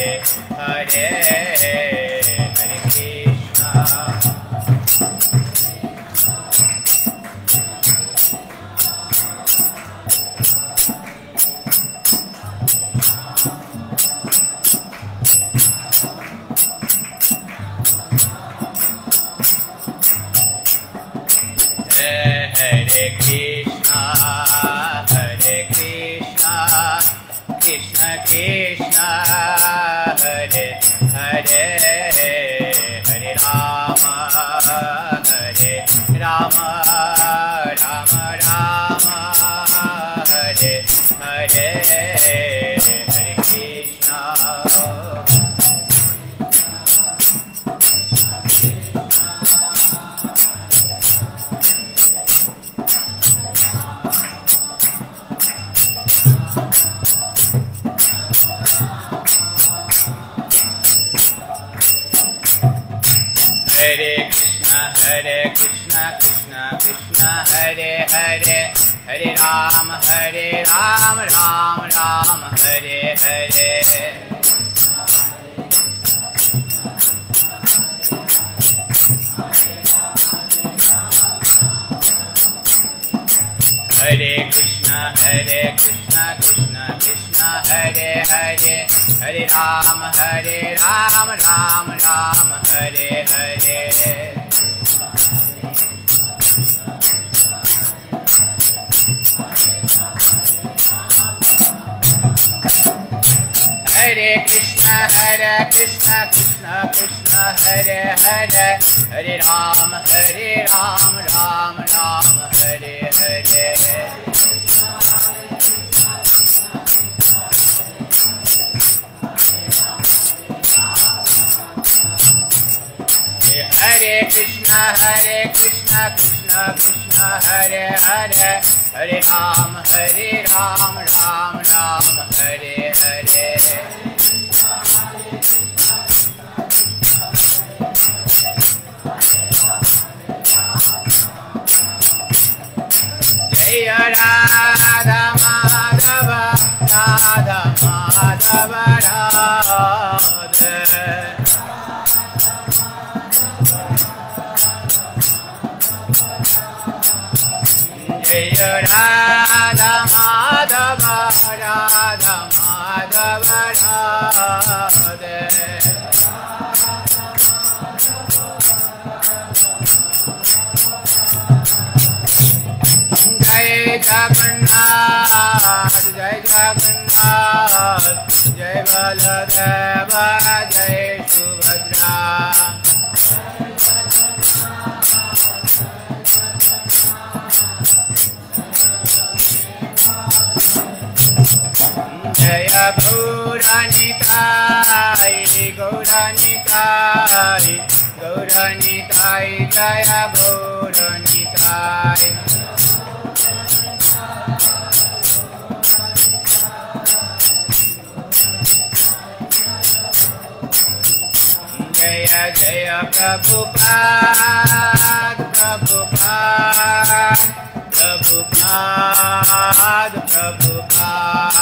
Hare Hare Krishna Hare Krishna Krishna Krishna Hare Hare Hare Rama Rama Rama Hare Hare Hare Krishna Hare Krishna Krishna Krishna Hare Hare Hare Rama Rama Rama Hare Hare Hare Krishna Krishna Krishna Hare Hare Hare Rama Rama Rama Hare Hare Hare Krishna Krishna Krishna Hare Hare Hare Rama Rama Rama Hare Hare Hare Krishna Krishna Krishna Hare Hare Hare Rama Rama Rama Hare Hare Jaya Radha Madhava Radha Madhava Radha Jaya Radha Madhava Radha Madhava Radha Jai Jagannath Jai Jagannath Jai Baladeva Jai Subhadra Jaya Gauranitai Gauranitai Gauranitai Jaya Gauranitai Jaya Jaya Prabhupada Prabhupada Prabhupada Prabhupada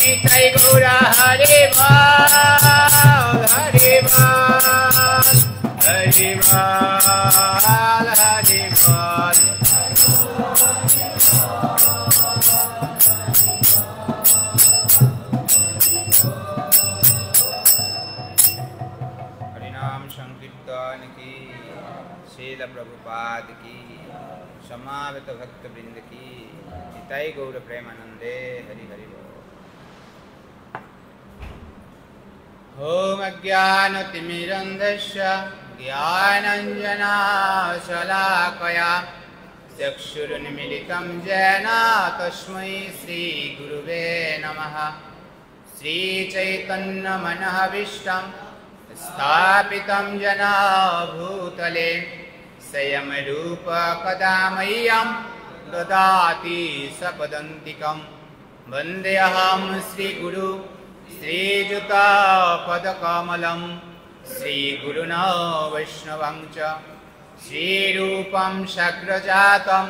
Nitai Gaura Hari Bal Hari Bal Hari Bal Hari Bal Harinam Sankirtan ki Srila Prabhupada ki Samaveta Bhakta Vrinda ki Nitai Gaura Premanande Hari Hari Bal Om Ajnanatimmirandasya Jnananjana-shalakaya Chakshurunmilitam Jena Tasmai Shri Guruve Namaha Shri Chaitanya Manahavishtam Sthapitam Jena Bhutale Sayam Rupa Kadamayyam Dadati Sapadantikam Vandeham Shri Guru Shri Juta Padakamalam Shri Guruna Vaishnavamcha श्रीरूपं शग्रजातं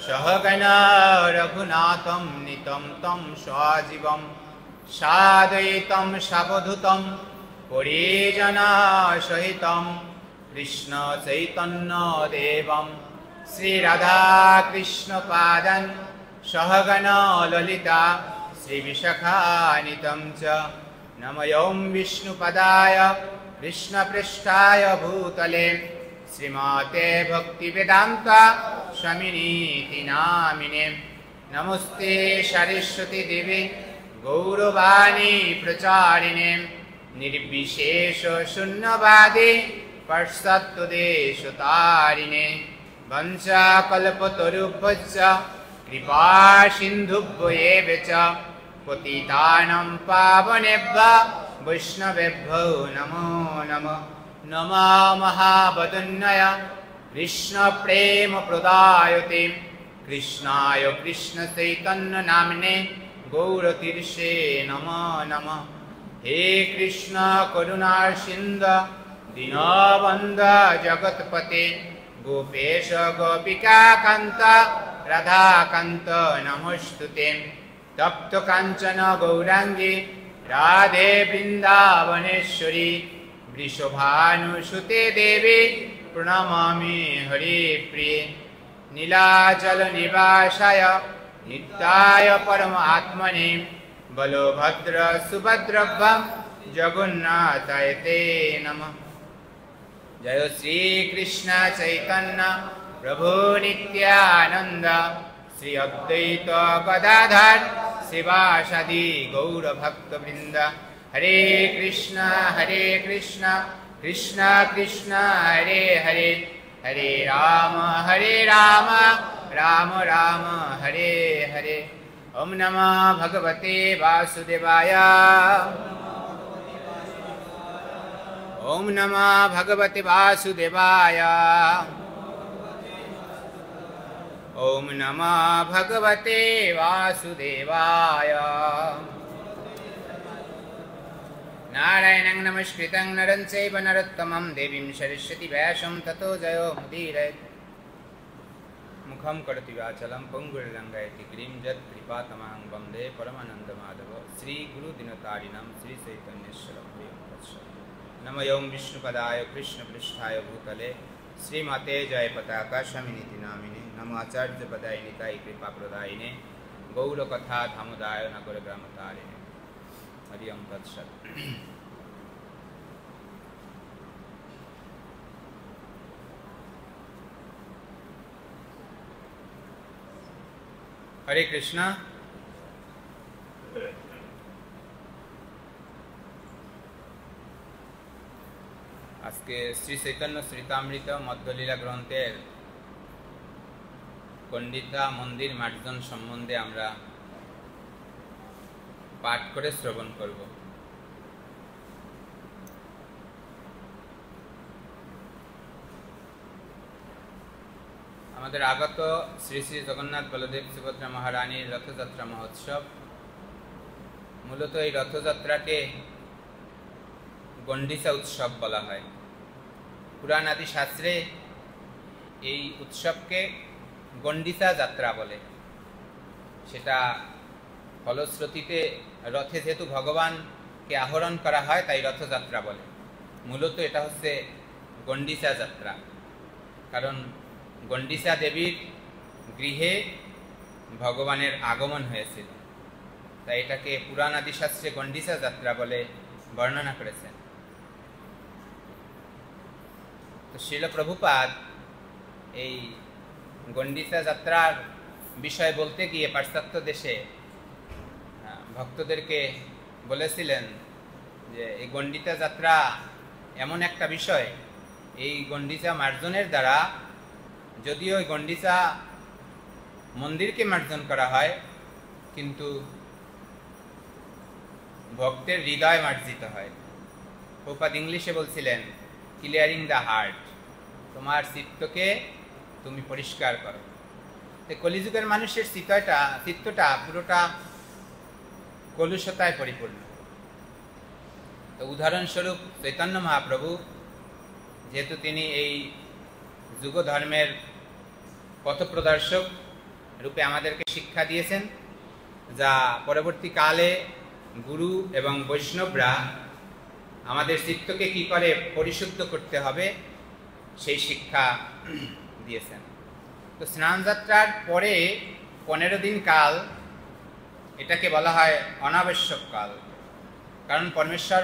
सहगणा रघुनाथं नितं तं सजीवं साद्वैतं सावधूतं परिजनसहितं कृष्ण चैतन्यदेवं श्रीराधाकृष्णपादं सहगणा ललिता श्रीविशाखान्वितं च नमों विष्णुपदाय कृष्णपृष्ठाय भूतले श्रीमते भक्तिवेदांत स्वामिनीति नामिने नमस्ते सरस्वती देवी गौरवाणी प्रचारिणे निर्विशेष शून्यवादी पाश्चात्यदेशतारिणे वंशाकल्पतरुभ्यश्च कृपा सिन्धुभ्येव च पतितानां पावनेभ्यो वैष्णवेभ्यो नमो नमः। नमो महावदन्याय कृष्णप्रेमप्रदायते कृष्णाय कृष्णचैतन्यनाम्ने गौरतीर्षे नमो नमः। हे कृष्ण करुणा सिन्धु दीनबन्धु जगत्पते गोपेश गोपिकान्त राधाकान्त नमोस्तुते। तप्त कांचन गौरांगी राधे वृंदावनेश्वरी वृषभानुसुते देवी प्रणमामि हरिप्रिये। नीलाचल निवासाय नित्याय परमात्मने बलभद्र सुभद्रभ्यं जगन्नाथाय ते नमः। जय श्री कृष्ण चैतन्य प्रभु नित्यानंद श्री अद्वैत गदाधर शिवासादि गौर भक्तवृंद। हरे कृष्ण कृष्ण कृष्ण हरे हरे हरे राम राम राम हरे हरे। ओम नमः भगवते वासुदेवाय ओम नमः भगवते वासुदेवाय ओम नमः भगवते वासुदेवाय। नारायणं नमस्कृतं नरं चैव नरोत्तमं देवीं सरस्वती व्यासं ततो जयो मुदीरयेत्। मुखं करोति वाचालं पंगुर्लंघयति गिरिं यत्कृपातमहं वन्दे परमानन्दमाधव। श्रीगुरुदिनतारिणं श्रीचैतन्येश्वरं नमों विष्णुपदाय कृष्णपृष्ठाय भूतले श्रीमते जयपताका स्वामिनीति नामिने नमो आचार्यपदाय निताय कृपाप्रदायिने गौरकथा धामोदाय नगरग्रामतारिणे। हरि ओम तत्सत्। हरे कृष्ण। आज के श्री चैतन्य चरितामृत मध्यलीला ग्रंथेर पंडिता मंदिर मार्जन सम्बन्धे आमरा पाठ करे श्रवण करब। आमादेर आगत श्री श्री जगन्नाथ बलदेव सुभद्रा महारानीर रथयात्रा महोत्सव मूलत এই रथयात्राके गंडिसा उत्सव बला है। पुराण आदि शास्त्रे এই उत्सवके गंडिसा यात्रा बोले। सेटा फलश्रुतिते रथे जेहेतु भगवान के आहरण करा है ताई रथयात्रा बोले। मूलत एटा हच्छे गंडिसा यात्रा, कारण गंडिसा देवीर गृहे भगवानेर आगमन हयेछिल, ताई एटाके पुराण आदि शास्त्रे गंडिसा यात्रा बोले वर्णना करेছেন। तो श्रील प्रभुपाद এই गंडिसा यात्रार विषय बोलते गিয়ে पाश्चात्य देशे भक्तদেরকে বলেছিলেন যে এই গন্ডিতা যাত্রা এমন একটা বিষয়, এই গন্ডিচা মার্জনের দ্বারা যদিও এই গন্ডিচা মন্দিরকে মার্জন করা হয় কিন্তু ভক্তের হৃদয় মার্জিত হয়। প্রভুপাদ ইংলিশে বলছিলেন ক্লিয়ারিং দ্য হার্ট, তোমার চিত্তকে তুমি পরিষ্কার করো। তো কলিযুগের মানুষের চিত্তটা পুরোটা কলুষতায় পরিপূর্ণ। তো উদাহরণস্বরূপ চৈতন্য মহাপ্রভু যেহেতু তিনি এই যুগ ধর্মের পথপ্রদর্শক রূপে আমাদেরকে শিক্ষা দিয়েছেন, যা পরবর্তীকালে গুরু এবং বৈষ্ণবরা আমাদের চিত্তকে কি করে পরিশুদ্ধ করতে হবে সেই শিক্ষা দিয়েছেন। তো স্নান যাত্রার পরে 15 দিন কাল এটাকে বলা হয় অনাবশ্যক কাল। কারণ পরমেশ্বর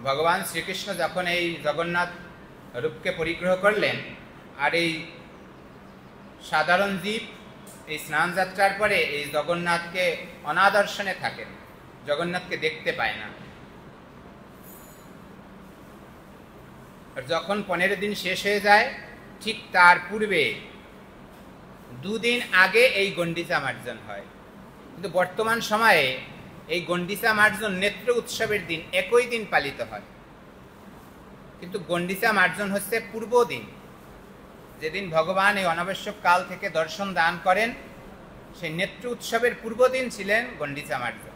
ভগবান শ্রীকৃষ্ণ যখন এই জগন্নাথ রূপকে পরিগ্রহ করলেন, আর এই সাধারণ জীব এই স্নান যাত্রার পরে এই জগন্নাথকে অনাদর্শনে থাকেন, জগন্নাথকে দেখতে পায় না। আর যখন 15 দিন শেষ হয়ে যায়, ঠিক তার পূর্বে 2 দিন আগে এই গণ্ডিচা মার্জন হয়। কিন্তু বর্তমান সময়ে এই গণ্ডিচা মার্জন নেত্র উৎসবের দিন একই দিন পালিত হয়, কিন্তু গণ্ডিচা মার্জন হচ্ছে পূর্ব দিন, যেদিন ভগবান এই অনাবশ্যক কাল থেকে দর্শন দান করেন, সেই নেত্র উৎসবের পূর্ব দিন ছিলেন গণ্ডিচা মার্জন।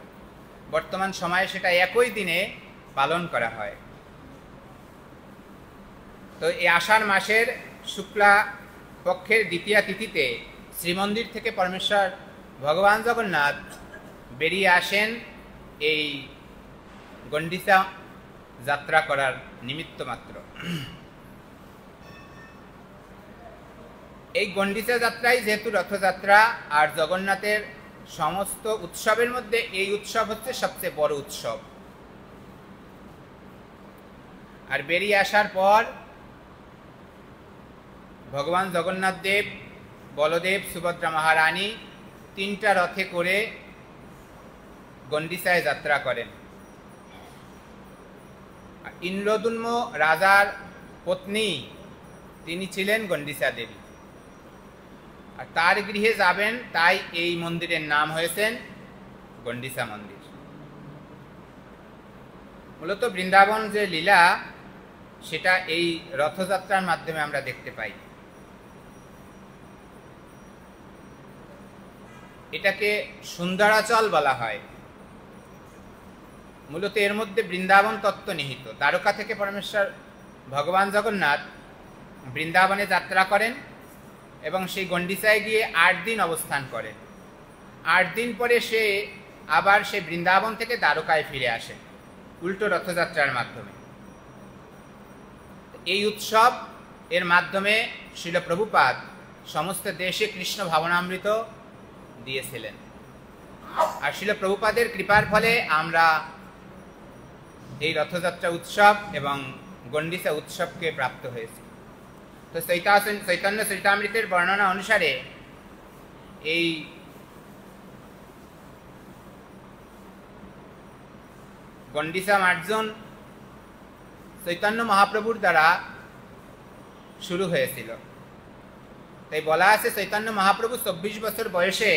বর্তমান সময়ে সেটা একই দিনে পালন করা হয়। তো এই আষাঢ় মাসের শুক্লা পক্ষের দ্বিতীয়া তিথিতে শ্রীমন্দির থেকে পরমেশ্বর ভগবান জগন্নাথ বেরিয়ে আসেন এই গণ্ডিচা যাত্রা করার নিমিত্ত মাত্র। এই গণ্ডিচা যাত্রাই যেহেতু রথযাত্রা আর জগন্নাথের সমস্ত উৎসবের মধ্যে এই উৎসব হচ্ছে সবচেয়ে বড় উৎসব। আর বেরিয়ে আসার পর ভগবান জগন্নাথ দেব, বলদেব, সুভদ্রা মহারানী 3টা রথে করে গণ্ডিচায় যাত্রা করেন। ইন্দ্রদুম্ন রাজার পত্নী তিনি ছিলেন গণ্ডিচা দেবী, আর তার গৃহে যাবেন, তাই এই মন্দিরের নাম হয়েছেন গণ্ডিচা মন্দির। মূলত বৃন্দাবন যে লীলা সেটা এই রথযাত্রার মাধ্যমে আমরা দেখতে পাই। এটাকে সুন্দরাচল বলা হয়। মূলত এর মধ্যে বৃন্দাবন তত্ত্ব নিহিত। দ্বারকা থেকে পরমেশ্বর ভগবান জগন্নাথ বৃন্দাবনে যাত্রা করেন এবং সেই গণ্ডিচায় গিয়ে 8 দিন অবস্থান করেন। 8 দিন পরে সে আবার সে বৃন্দাবন থেকে দ্বারকায় ফিরে আসে উল্টো রথযাত্রার মাধ্যমে। এই উৎসব এর মাধ্যমে শ্রীল প্রভুপাদ সমস্ত দেশে কৃষ্ণ ভাবনামৃত দিয়েছিলেন। আর শ্রীল প্রভুপাদের কৃপার ফলে আমরা এই রথযাত্রা উৎসব এবং গণ্ডিচা উৎসবকে প্রাপ্ত হয়েছি। তো চৈতন্য চরিতামৃতের বর্ণনা অনুসারে এই গণ্ডিচা মার্জন চৈতন্য মহাপ্রভুর দ্বারা শুরু হয়েছিল। তাই বলা আছে চৈতন্য মহাপ্রভু 24 বছর বয়সে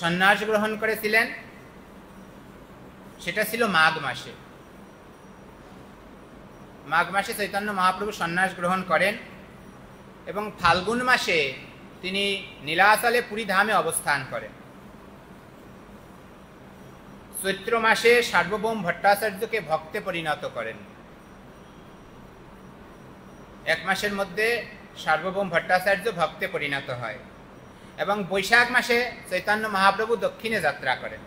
সন্ন্যাস গ্রহণ করেছিলেন। সেটা ছিল মাঘ মাসে। মাঘ মাসে চৈতন্য মহাপ্রভু সন্ন্যাস গ্রহণ করেন এবং ফাল্গুন মাসে তিনি নীলাচলে পুরী ধামে অবস্থান করেন। চৈত্র মাসে সার্বভৌম ভট্টাচার্যকে ভক্তে পরিণত করেন। 1 মাসের মধ্যে সার্বভৌম ভট্টাচার্য ভক্তে পরিণত হয় এবং বৈশাখ মাসে চৈতন্য মহাপ্রভু দক্ষিণে যাত্রা করেন।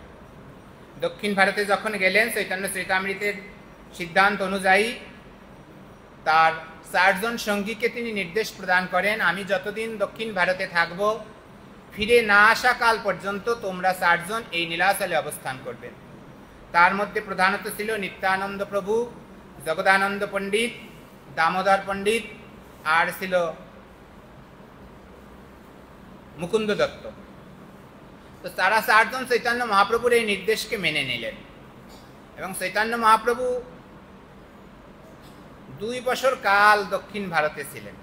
দক্ষিণ ভারতে যখন গেলেন, চৈতন্য চরিতামৃতের সিদ্ধান্ত অনুযায়ী তার 4 জন সঙ্গীকে তিনি নির্দেশ প্রদান করেন, আমি যতদিন দক্ষিণ ভারতে থাকব, ফিরে না আসা কাল পর্যন্ত তোমরা 4 জন এই নীলাচলে অবস্থান করবেন। তার মধ্যে প্রধানত ছিল নিত্যানন্দ প্রভু, জগদানন্দ পণ্ডিত, দামোদর পণ্ডিত, আর ছিল মুকুন্দ দত্ত। তো তারা 4 জন চৈতন্য মহাপ্রভুর এই নির্দেশকে মেনে নিলেন এবং চৈতন্য মহাপ্রভু 2 বছর কাল দক্ষিণ ভারতে ছিলেন।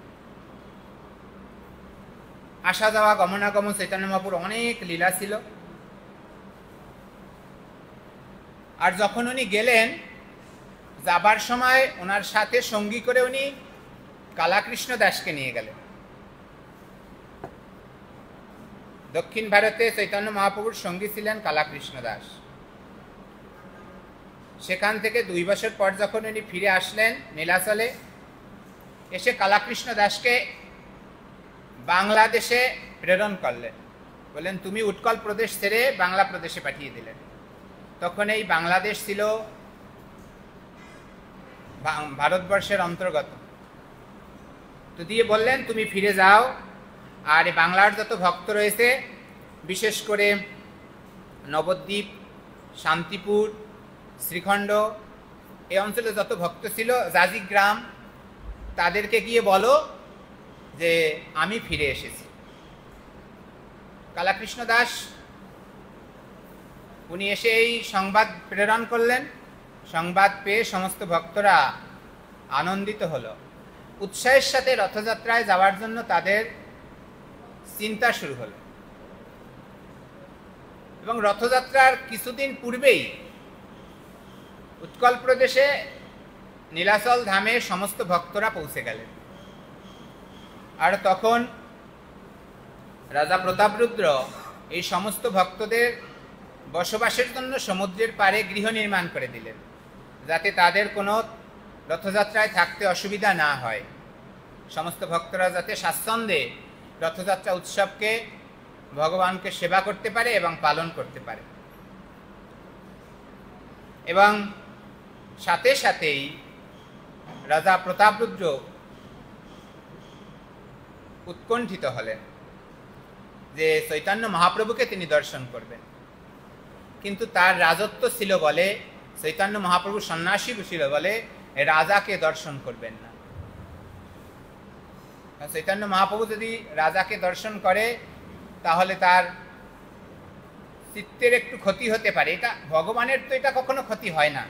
আসা যাওয়া গমনাগমন চৈতন্য মহাপ্রভুর অনেক লীলা ছিল। আর যখন উনি গেলেন, যাবার সময় ওনার সাথে সঙ্গী করে উনি কালাকৃষ্ণ দাসকে নিয়ে গেলেন। দক্ষিণ ভারতে চৈতন্য মহাপ্রভুর সঙ্গী ছিলেন কালাকৃষ্ণ দাস। সেখান থেকে 2 বছর পর যখন উনি ফিরে আসলেন নীলাচলে, এসে কালাকৃষ্ণ দাসকে বাংলাদেশে প্রেরণ করলেন, বললেন তুমি উৎকল প্রদেশ ছেড়ে বাংলা প্রদেশে পাঠিয়ে দিলেন। তখন এই বাংলাদেশ ছিল ভারতবর্ষের অন্তর্গত। তো দিয়ে বললেন তুমি ফিরে যাও, আর বাংলার যত ভক্ত রয়েছে, বিশেষ করে নবদ্বীপ, শান্তিপুর, শ্রীখণ্ড, এই অঞ্চলে যত ভক্ত ছিল, জাজিগ্রাম, তাদেরকে গিয়ে বলো যে আমি ফিরে এসেছি। কালাকৃষ্ণ দাস উনি এসে এই সংবাদ প্রেরণ করলেন। সংবাদ পেয়ে সমস্ত ভক্তরা আনন্দিত হলো। উৎসাহের সাথে রথযাত্রায় যাওয়ার জন্য তাদের চিন্তা শুরু হলো। এবং রথযাত্রার কিছুদিন পূর্বেই উৎকল প্রদেশে নীলাচল ধামে সমস্ত ভক্তরা পৌঁছে গেলেন। আর তখন রাজা প্রতাপরুদ্র এই সমস্ত ভক্তদের বসবাসের জন্য সমুদ্রের পাড়ে গৃহ নির্মাণ করে দিলেন, যাতে তাদের কোনো রথযাত্রায় থাকতে অসুবিধা না হয়। সমস্ত ভক্তরা যাতে স্বাচ্ছন্দ্যে রথযাত্রা উৎসবকে, ভগবানকে সেবা করতে পারে এবং পালন করতে পারে। এবং সাথে সাথেই রাজা প্রতাপরুদ্র উৎকণ্ঠিত হলেন যে চৈতন্য মহাপ্রভুকে তিনি দর্শন করবেন। কিন্তু তার রাজত্ব ছিল বলে, চৈতন্য মহাপ্রভু সন্ন্যাসী ছিল বলে রাজাকে দর্শন করবেন না। চৈতন্য মহাপ্রভু যদি রাজাকে দর্শন করে তাহলে তার চিত্তের একটু ক্ষতি হতে পারে। এটা ভগবানের তো এটা কখনো ক্ষতি হয় না,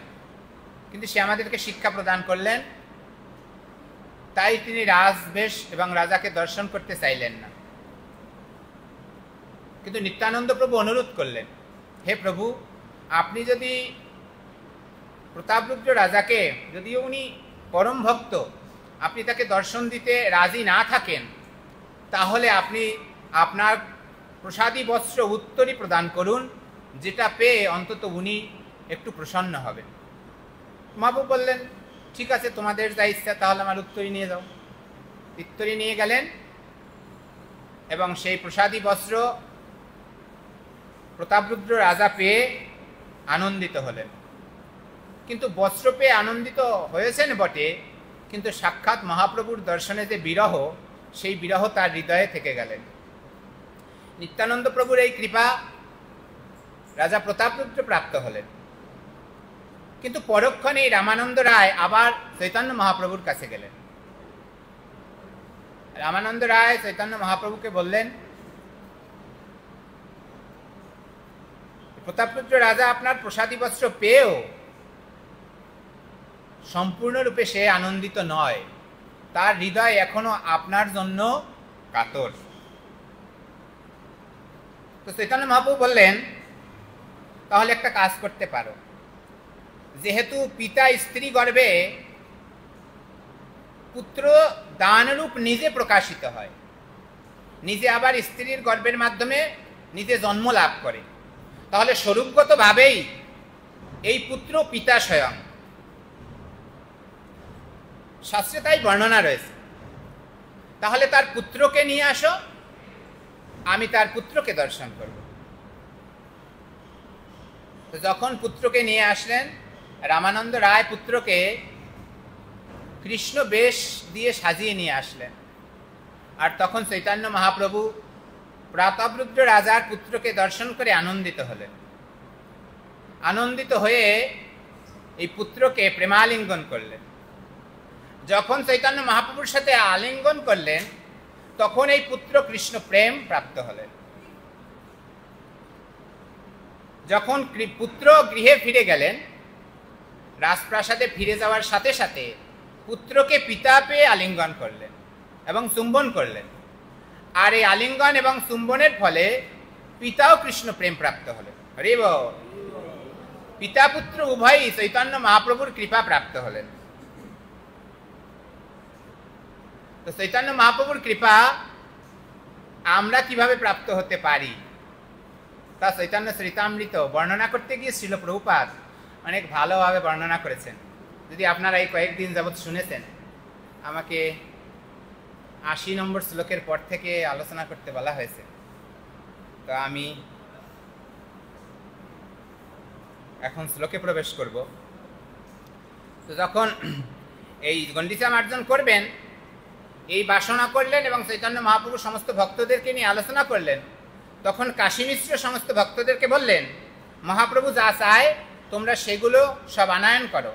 কিন্তু সে আমাদেরকে শিক্ষা প্রদান করলেন, তাই তিনি রাজবেশ এবং রাজাকে দর্শন করতে চাইলেন না। কিন্তু নিত্যানন্দ প্রভু অনুরোধ করলেন, হে প্রভু, আপনি যদি প্রতাপরুদ্র রাজাকে, যদিও উনি পরম ভক্ত, আপনি তাকে দর্শন দিতে রাজি না থাকেন, তাহলে আপনি আপনার প্রসাদী বস্ত্র উত্তরী প্রদান করুন, যেটা পেয়ে অন্তত উনি একটু প্রসন্ন হবেন। মহাপ্রভু বললেন, ঠিক আছে, তোমাদের যা ইচ্ছা, তাহলে আমার উত্তরী নিয়ে যাও। উত্তরী নিয়ে গেলেন এবং সেই প্রসাদী বস্ত্র প্রতাপরুদ্র রাজা পেয়ে আনন্দিত হলেন। কিন্তু বস্ত্র পেয়ে আনন্দিত হয়েছেন বটে, কিন্তু সাক্ষাৎ মহাপ্রভুর দর্শনে যে বিরহ, সেই বিরহ তার হৃদয়ে থেকে গেলেন। নিত্যানন্দ প্রভুর এই কৃপা রাজা প্রতাপরুদ্র প্রাপ্ত হলেন। কিন্তু পরক্ষণেই রামানন্দ রায় আবার চৈতন্য মহাপ্রভুর কাছে গেলেন। রামানন্দ রায় চৈতন্য মহাপ্রভুকে বললেন, প্রতাপরুদ্র রাজা আপনার প্রসাদী বস্ত্র পেয়েও সম্পূর্ণরূপে সে আনন্দিত নয়, তার হৃদয় এখনো আপনার জন্য কাতর। তো চৈতন্য মহাপ্রভু বললেন, তাহলে একটা কাজ করতে পারো, যেহেতু পিতা স্ত্রী গর্ভে পুত্র দানরূপ নিজে প্রকাশিত হয়, নিজে আবার স্ত্রীর গর্ভের মাধ্যমে নিজে জন্ম লাভ করে, তাহলে স্বরূপগতভাবেই এই পুত্র পিতা স্বয়ং। শাস্ত্রে তাই বর্ণনা রয়েছে। তাহলে তার পুত্রকে নিয়ে আসো, আমি তার পুত্রকে দর্শন করব। তো যখন পুত্রকে নিয়ে আসলেন, রামানন্দ রায় পুত্রকে কৃষ্ণ বেশ দিয়ে সাজিয়ে নিয়ে আসলেন। আর তখন চৈতন্য মহাপ্রভু প্রতাপরুদ্র রাজার পুত্রকে দর্শন করে আনন্দিত হলেন। আনন্দিত হয়ে এই পুত্রকে প্রেমালিঙ্গন করলেন। যখন চৈতন্য মহাপ্রভুর সাথে আলিঙ্গন করলেন, তখন এই পুত্র কৃষ্ণ প্রেম প্রাপ্ত হলেন। যখন পুত্র গৃহে ফিরে গেলেন, রাজপ্রাসাদে ফিরে যাওয়ার সাথে সাথে পুত্রকে পিতা পেয়ে আলিঙ্গন করলেন এবং চুম্বন করলেন। আর এই আলিঙ্গন এবং চুম্বনের ফলে পিতাও কৃষ্ণ প্রেম প্রাপ্ত হলেন। হরি বল। পিতা পুত্র উভয়ই চৈতন্য মহাপ্রভুর কৃপা প্রাপ্ত হলেন। তো চৈতন্য মহাপ্রভুর কৃপা আমরা কিভাবে প্রাপ্ত হতে পারি, তা চৈতন্য চরিতামৃত বর্ণনা করতে গিয়ে শ্রীল প্রভুপাদ অনেক ভালোভাবে বর্ণনা করেছেন। যদি আপনারা এই কয়েকদিন যাবৎ শুনেছেন, আমাকে 80 নম্বর শ্লোকের পর থেকে আলোচনা করতে বলা হয়েছে। তো আমি এখন শ্লোকে প্রবেশ করব। তো যখন এই গণ্ডিচা মার্জন করবেন, এই বাসনা করলেন এবং চৈতন্য মহাপ্রভু সমস্ত ভক্তদেরকে নিয়ে আলোচনা করলেন, তখন কাশী মিশ্র সমস্ত ভক্তদেরকে বললেন, মহাপ্রভু যা চায় তোমরা সেগুলো সব আনয়ন করো,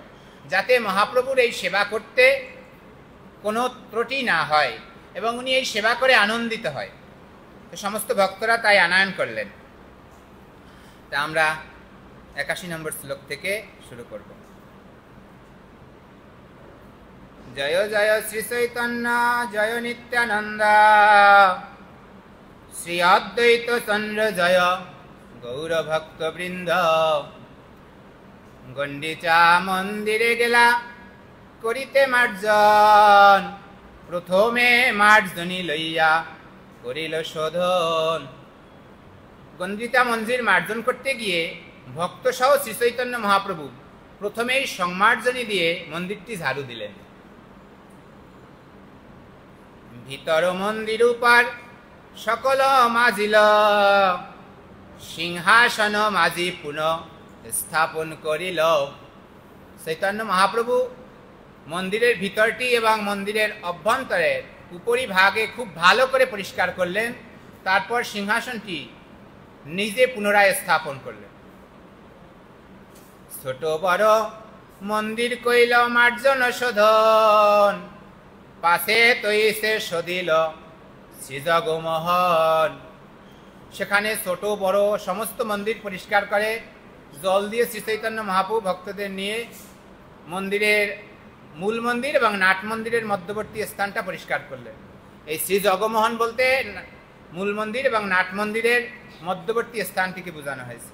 যাতে মহাপ্রভুর এই সেবা করতে কোনো ত্রুটি না হয় এবং উনি এই সেবা করে আনন্দিত হয়। তো সমস্ত ভক্তরা তাই আনয়ন করলেন। তা আমরা 81 নম্বর শ্লোক থেকে শুরু করব। জয় জয় শ্রী চৈতন্য জয় নিত্যানন্দ, শ্রী অদ্বৈত চন্দ্র জয় গৌর ভক্ত বৃন্দ। গণ্ডিচা মন্দিরে গেলা করিতে মার্জন, প্রথমে মার্জনী লইয়া করিল শোধন। গণ্ডিচা মন্দির মার্জন করতে গিয়ে ভক্ত সহ শ্রী চৈতন্য মহাপ্রভু প্রথমেই সংমার্জনী দিয়ে মন্দিরটি ঝাড়ু দিলেন। ভিতর মন্দির উপর সকল মাজিল, সিংহাসন মাজি পুনঃ স্থাপন করিল। চৈতন্য মহাপ্রভু মন্দিরের ভিতরটি এবং মন্দিরের অভ্যন্তরের উপরিভাগে খুব ভালো করে পরিষ্কার করলেন। তারপর সিংহাসনটি নিজে পুনরায় স্থাপন করলেন। ছোট বড় মন্দির কইল মার্জন শোধন, পাশে তৈসে সদিল শ্রী জগমোহন। সেখানে ছোট বড় সমস্ত মন্দির পরিষ্কার করে জল দিয়ে শ্রী চৈতন্য মহাপ্রভু ভক্তদের নিয়ে মন্দিরের মূল মন্দির এবং নাট মন্দিরের মধ্যবর্তী স্থানটা পরিষ্কার করলেন। এই শ্রী জগমোহন বলতে মূল মন্দির এবং নাট মন্দিরের মধ্যবর্তী স্থানটিকে বোঝানো হয়েছে।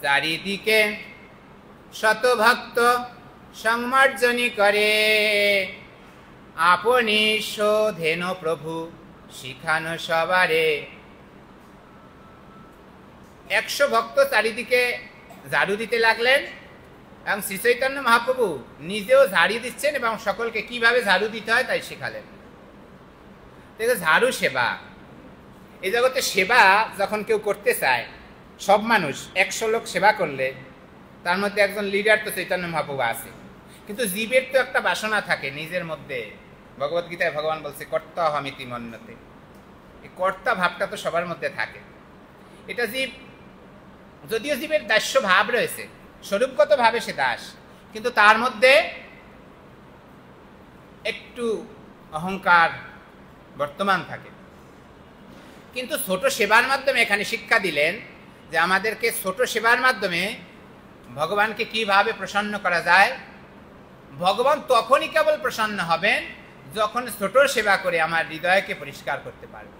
চারিদিকে শত ভক্ত সংমার্জনী করে, আপনি শোধেন প্রভু শিখানো সবারে। 100 ভক্ত চারিদিকে ঝাড়ু দিতে লাগলেন এবং শ্রী চৈতন্য মহাপ্রভু নিজেও ঝাড়ু দিচ্ছেন এবং সকলকে কিভাবে ঝাড়ু দিতে হয় তাই শেখালেন। ঝাড়ু সেবা, এই জগতে সেবা যখন কেউ করতে চায়, সব মানুষ 100 লোক সেবা করলে তার মধ্যে একজন লিডার তো চৈতন্য মহাপ্রভু আছে, কিন্তু জীবের তো একটা বাসনা থাকে নিজের মধ্যে। ভগবত গীতায় ভগবান বলছে কর্তা হমিতি মন্যতে, এই কর্তা ভাবটা তো সবার মধ্যে থাকে। এটা জীব, যদিও জীবের দাস্য ভাব রয়েছে, স্বরূপগত ভাবে সে দাস, কিন্তু তার মধ্যে একটু অহংকার বর্তমান থাকে। কিন্তু ছোট সেবার মাধ্যমে এখানে শিক্ষা দিলেন যে আমাদেরকে ছোট সেবার মাধ্যমে ভগবানকে কিভাবে প্রসন্ন করা যায়। ভগবান তখনই কেবল প্রসন্ন হবেন যখন ছোট সেবা করে আমার হৃদয়কে পরিষ্কার করতে পারবে।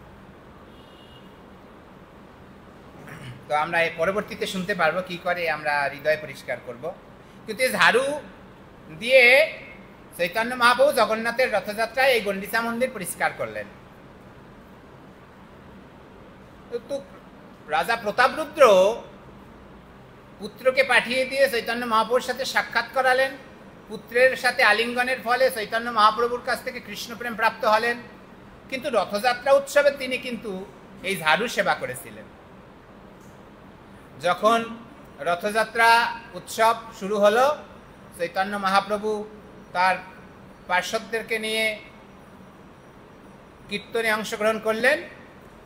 তো আমরা এই পরবর্তীতে শুনতে পারবো কি করে আমরা হৃদয় পরিষ্কার করব। কিন্তু এই ঝাড়ু দিয়ে চৈতন্য মহাপ্রভু জগন্নাথের রথযাত্রায় এই গণ্ডিচা মন্দির পরিষ্কার করলেন। তো রাজা প্রতাপরুদ্র পুত্রকে পাঠিয়ে দিয়ে চৈতন্য মহাপ্রভুর সাথে সাক্ষাৎ করালেন। পুত্রের সাথে আলিঙ্গনের ফলে চৈতন্য মহাপ্রভুর কাছ থেকে কৃষ্ণপ্রেম প্রাপ্ত হলেন। কিন্তু রথযাত্রা উৎসবে তিনি কিন্তু এই ঝাড়ু সেবা করেছিলেন। যখন রথযাত্রা উৎসব শুরু হলো, চৈতন্য মহাপ্রভু তার পার্শ্বদেরকে নিয়ে কীর্তনে অংশগ্রহণ করলেন।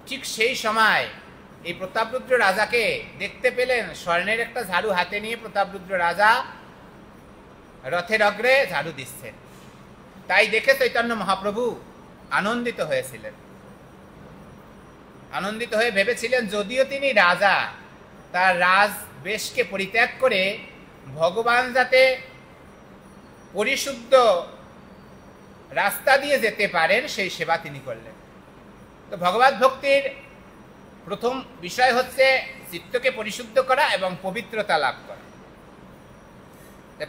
ঠিক সেই সময় এই প্রতাপরুদ্র রাজাকে দেখতে পেলেন, স্বর্ণের একটা ঝাড়ু হাতে নিয়ে প্রতাপরুদ্র রাজা রথের অগ্রে ঝাড়ু দিচ্ছেন। তাই দেখে চৈতন্য মহাপ্রভু আনন্দিত হয়েছিলেন। আনন্দিত হয়ে ভেবেছিলেন যদিও তিনি রাজা, তার রাজ বেশকে পরিত্যাগ করে ভগবান যাতে পরিশুদ্ধ রাস্তা দিয়ে যেতে পারেন সেই সেবা তিনি করলেন। তো ভগবত ভক্তির প্রথম বিষয় হচ্ছে চিত্তকে পরিশুদ্ধ করা এবং পবিত্রতা লাভ করা।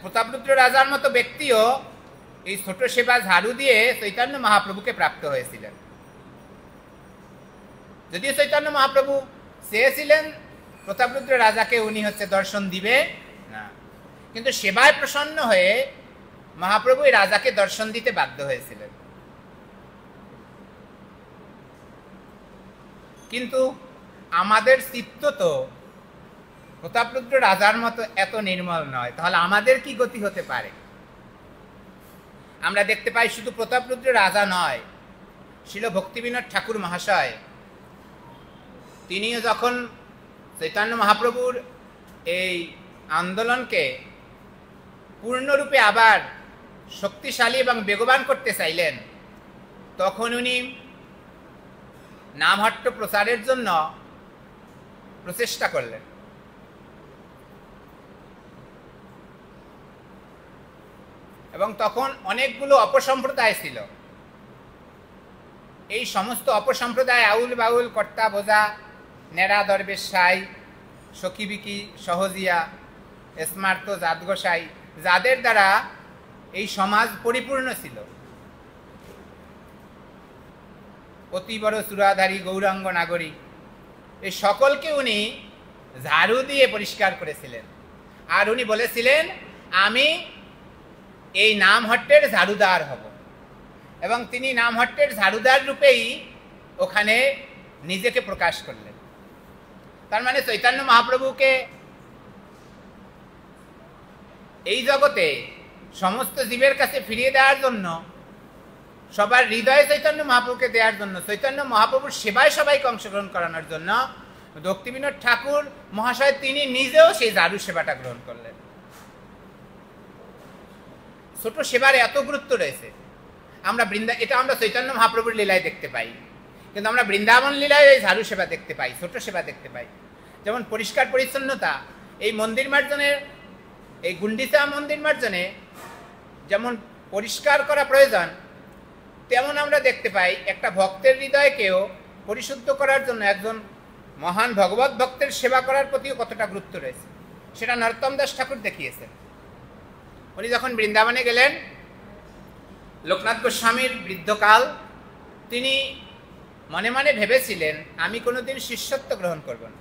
প্রতাপরুদ্র রাজার মতো ব্যক্তিও এই ছোট সেবা ঝাড়ু দিয়ে চৈতন্য মহাপ্রভুকে প্রাপ্ত হয়েছিলেন। যদিও চৈতন্য মহাপ্রভু চেয়েছিলেন প্রতাপরুদ্র রাজাকে উনি দর্শন দিবে না, কিন্তু সেবায় প্রসন্ন হয়ে মহাপ্রভু এই রাজাকে দর্শন দিতে বাধ্য হয়েছিলেন। কিন্তু আমাদের চিত্ত তো প্রতাপরুদ্র রাজার মতো এত নির্মল নয়, তাহলে আমাদের কি গতি হতে পারে? আমরা দেখতে পাই শুধু প্রতাপরুদ্র রাজা নয়, শিল ভক্তিবিনোদ ঠাকুর মহাশয় তিনিও যখন চৈতন্য মহাপ্রভুর এই আন্দোলনকে পূর্ণরূপে আবার শক্তিশালী এবং বেগবান করতে চাইলেন, তখন উনি নামহট্ট প্রচারের জন্য প্রচেষ্টা করলেন। এবং তখন অনেকগুলো অপসম্প্রদায় ছিল। এই সমস্ত অপসম্প্রদায় আউল বাউল, কর্তা বোঝা, নেড়া দরবেশ সাই, সখীবিকি, সহজিয়া, স্মার্ত, জাতগোসাই, যাদের দ্বারা এই সমাজ পরিপূর্ণ ছিল, অতি বড় চূড়াধারী গৌরাঙ্গ নাগরিক, এই সকলকে উনি ঝাড়ু দিয়ে পরিষ্কার করেছিলেন। আর উনি বলেছিলেন, আমি এই নামহট্টের ঝাড়ুদার হব। এবং তিনি নামহট্টের ঝাড়ুদার রূপেই ওখানে নিজেকে প্রকাশ করলেন। তার মানে চৈতন্য মহাপ্রভুকে এই জগতে সমস্ত জীবের কাছে ফিরিয়ে দেওয়ার জন্য, সবার হৃদয়ে চৈতন্য মহাপ্রভুকে দেওয়ার জন্য, চৈতন্য মহাপ্রভুর সেবায় সবাইকে অংশগ্রহণ করানোর জন্য ভক্তিবিনোদ ঠাকুর মহাশয় তিনি নিজেও সেই ঝাড়ু সেবাটা গ্রহণ করলেন। ছোট সেবার এত গুরুত্ব রয়েছে। এটা আমরা চৈতন্য মহাপ্রভুর লীলায় দেখতে পাই, কিন্তু আমরা বৃন্দাবন লীলায় এই ঝাড়ু সেবা দেখতে পাই, ছোট সেবা দেখতে পাই। যেমন পরিষ্কার পরিচ্ছন্নতা, এই মন্দির মার্জনের, এই গুন্ডিচা মন্দির মার্জনে যেমন পরিষ্কার করা প্রয়োজন, তেমন আমরা দেখতে পাই একটা ভক্তের হৃদয়কেও পরিশুদ্ধ করার জন্য একজন মহান ভগবত ভক্তের সেবা করার প্রতিও কতটা গুরুত্ব রয়েছে, সেটা নরোত্তম দাস ঠাকুর দেখিয়েছেন। উনি যখন বৃন্দাবনে গেলেন, লোকনাথ গোস্বামীর বৃদ্ধকাল, তিনি মনে মনে ভেবেছিলেন, আমি কোনোদিন শিষ্যত্ব গ্রহণ করব না।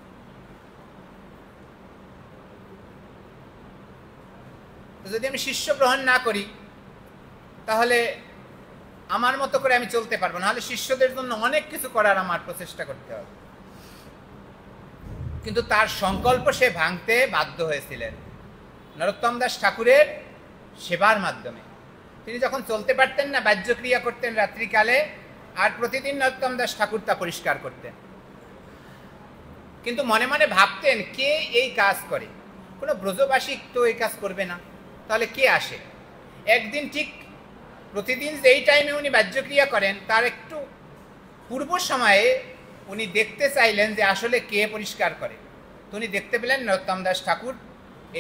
যদি আমি শিষ্য গ্রহণ না করি, তাহলে আমার মতো করে আমি চলতে পারবো না, হলে শিষ্যদের জন্য অনেক কিছু করার আমার প্রচেষ্টা করতে হবে। কিন্তু তার সংকল্প সে ভাঙতে বাধ্য হয়েছিলেন নরোত্তম দাস ঠাকুরের সেবার মাধ্যমে। তিনি যখন চলতে পারতেন না, বাহ্যক্রিয়া করতেন রাত্রিকালে, আর প্রতিদিন নরোত্তম দাস ঠাকুর তা পরিষ্কার করতেন। কিন্তু মনে মনে ভাবতেন, কে এই কাজ করে? কোনো ব্রজবাসী তো এই কাজ করবে না, তাহলে কে আসে? একদিন ঠিক প্রতিদিন যেই টাইমে উনি বাহ্যক্রিয়া করেন, তার একটু পূর্ব সময়ে উনি দেখতে চাইলেন যে আসলে কে পরিষ্কার করে। তো উনি দেখতে পেলেন নরোত্তম দাস ঠাকুর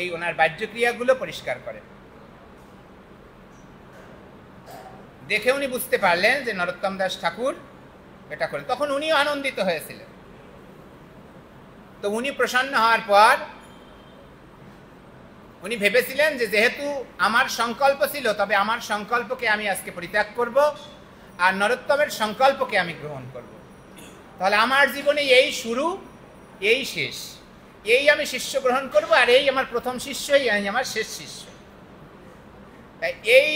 এই ওনার বাহ্যক্রিয়াগুলো পরিষ্কার করেন। দেখে উনি বুঝতে পারলেন যে নরোত্তম দাস ঠাকুর এটা করেন। তখন উনিও আনন্দিত হয়েছিলেন। তো উনি প্রসন্ন হওয়ার পর উনি ভেবেছিলেন যে যেহেতু আমার সংকল্প ছিল, তবে আমার সংকল্পকে আমি আজকে পরিত্যাগ করব, আর নরোত্তমের সংকল্পকে আমি গ্রহণ করব। তাহলে আমার জীবনে এই শুরু, এই শেষ, এই আমি শিষ্য গ্রহণ করব, আর এই আমার প্রথম শিষ্য, এই আমার শেষ শিষ্য। তাই এই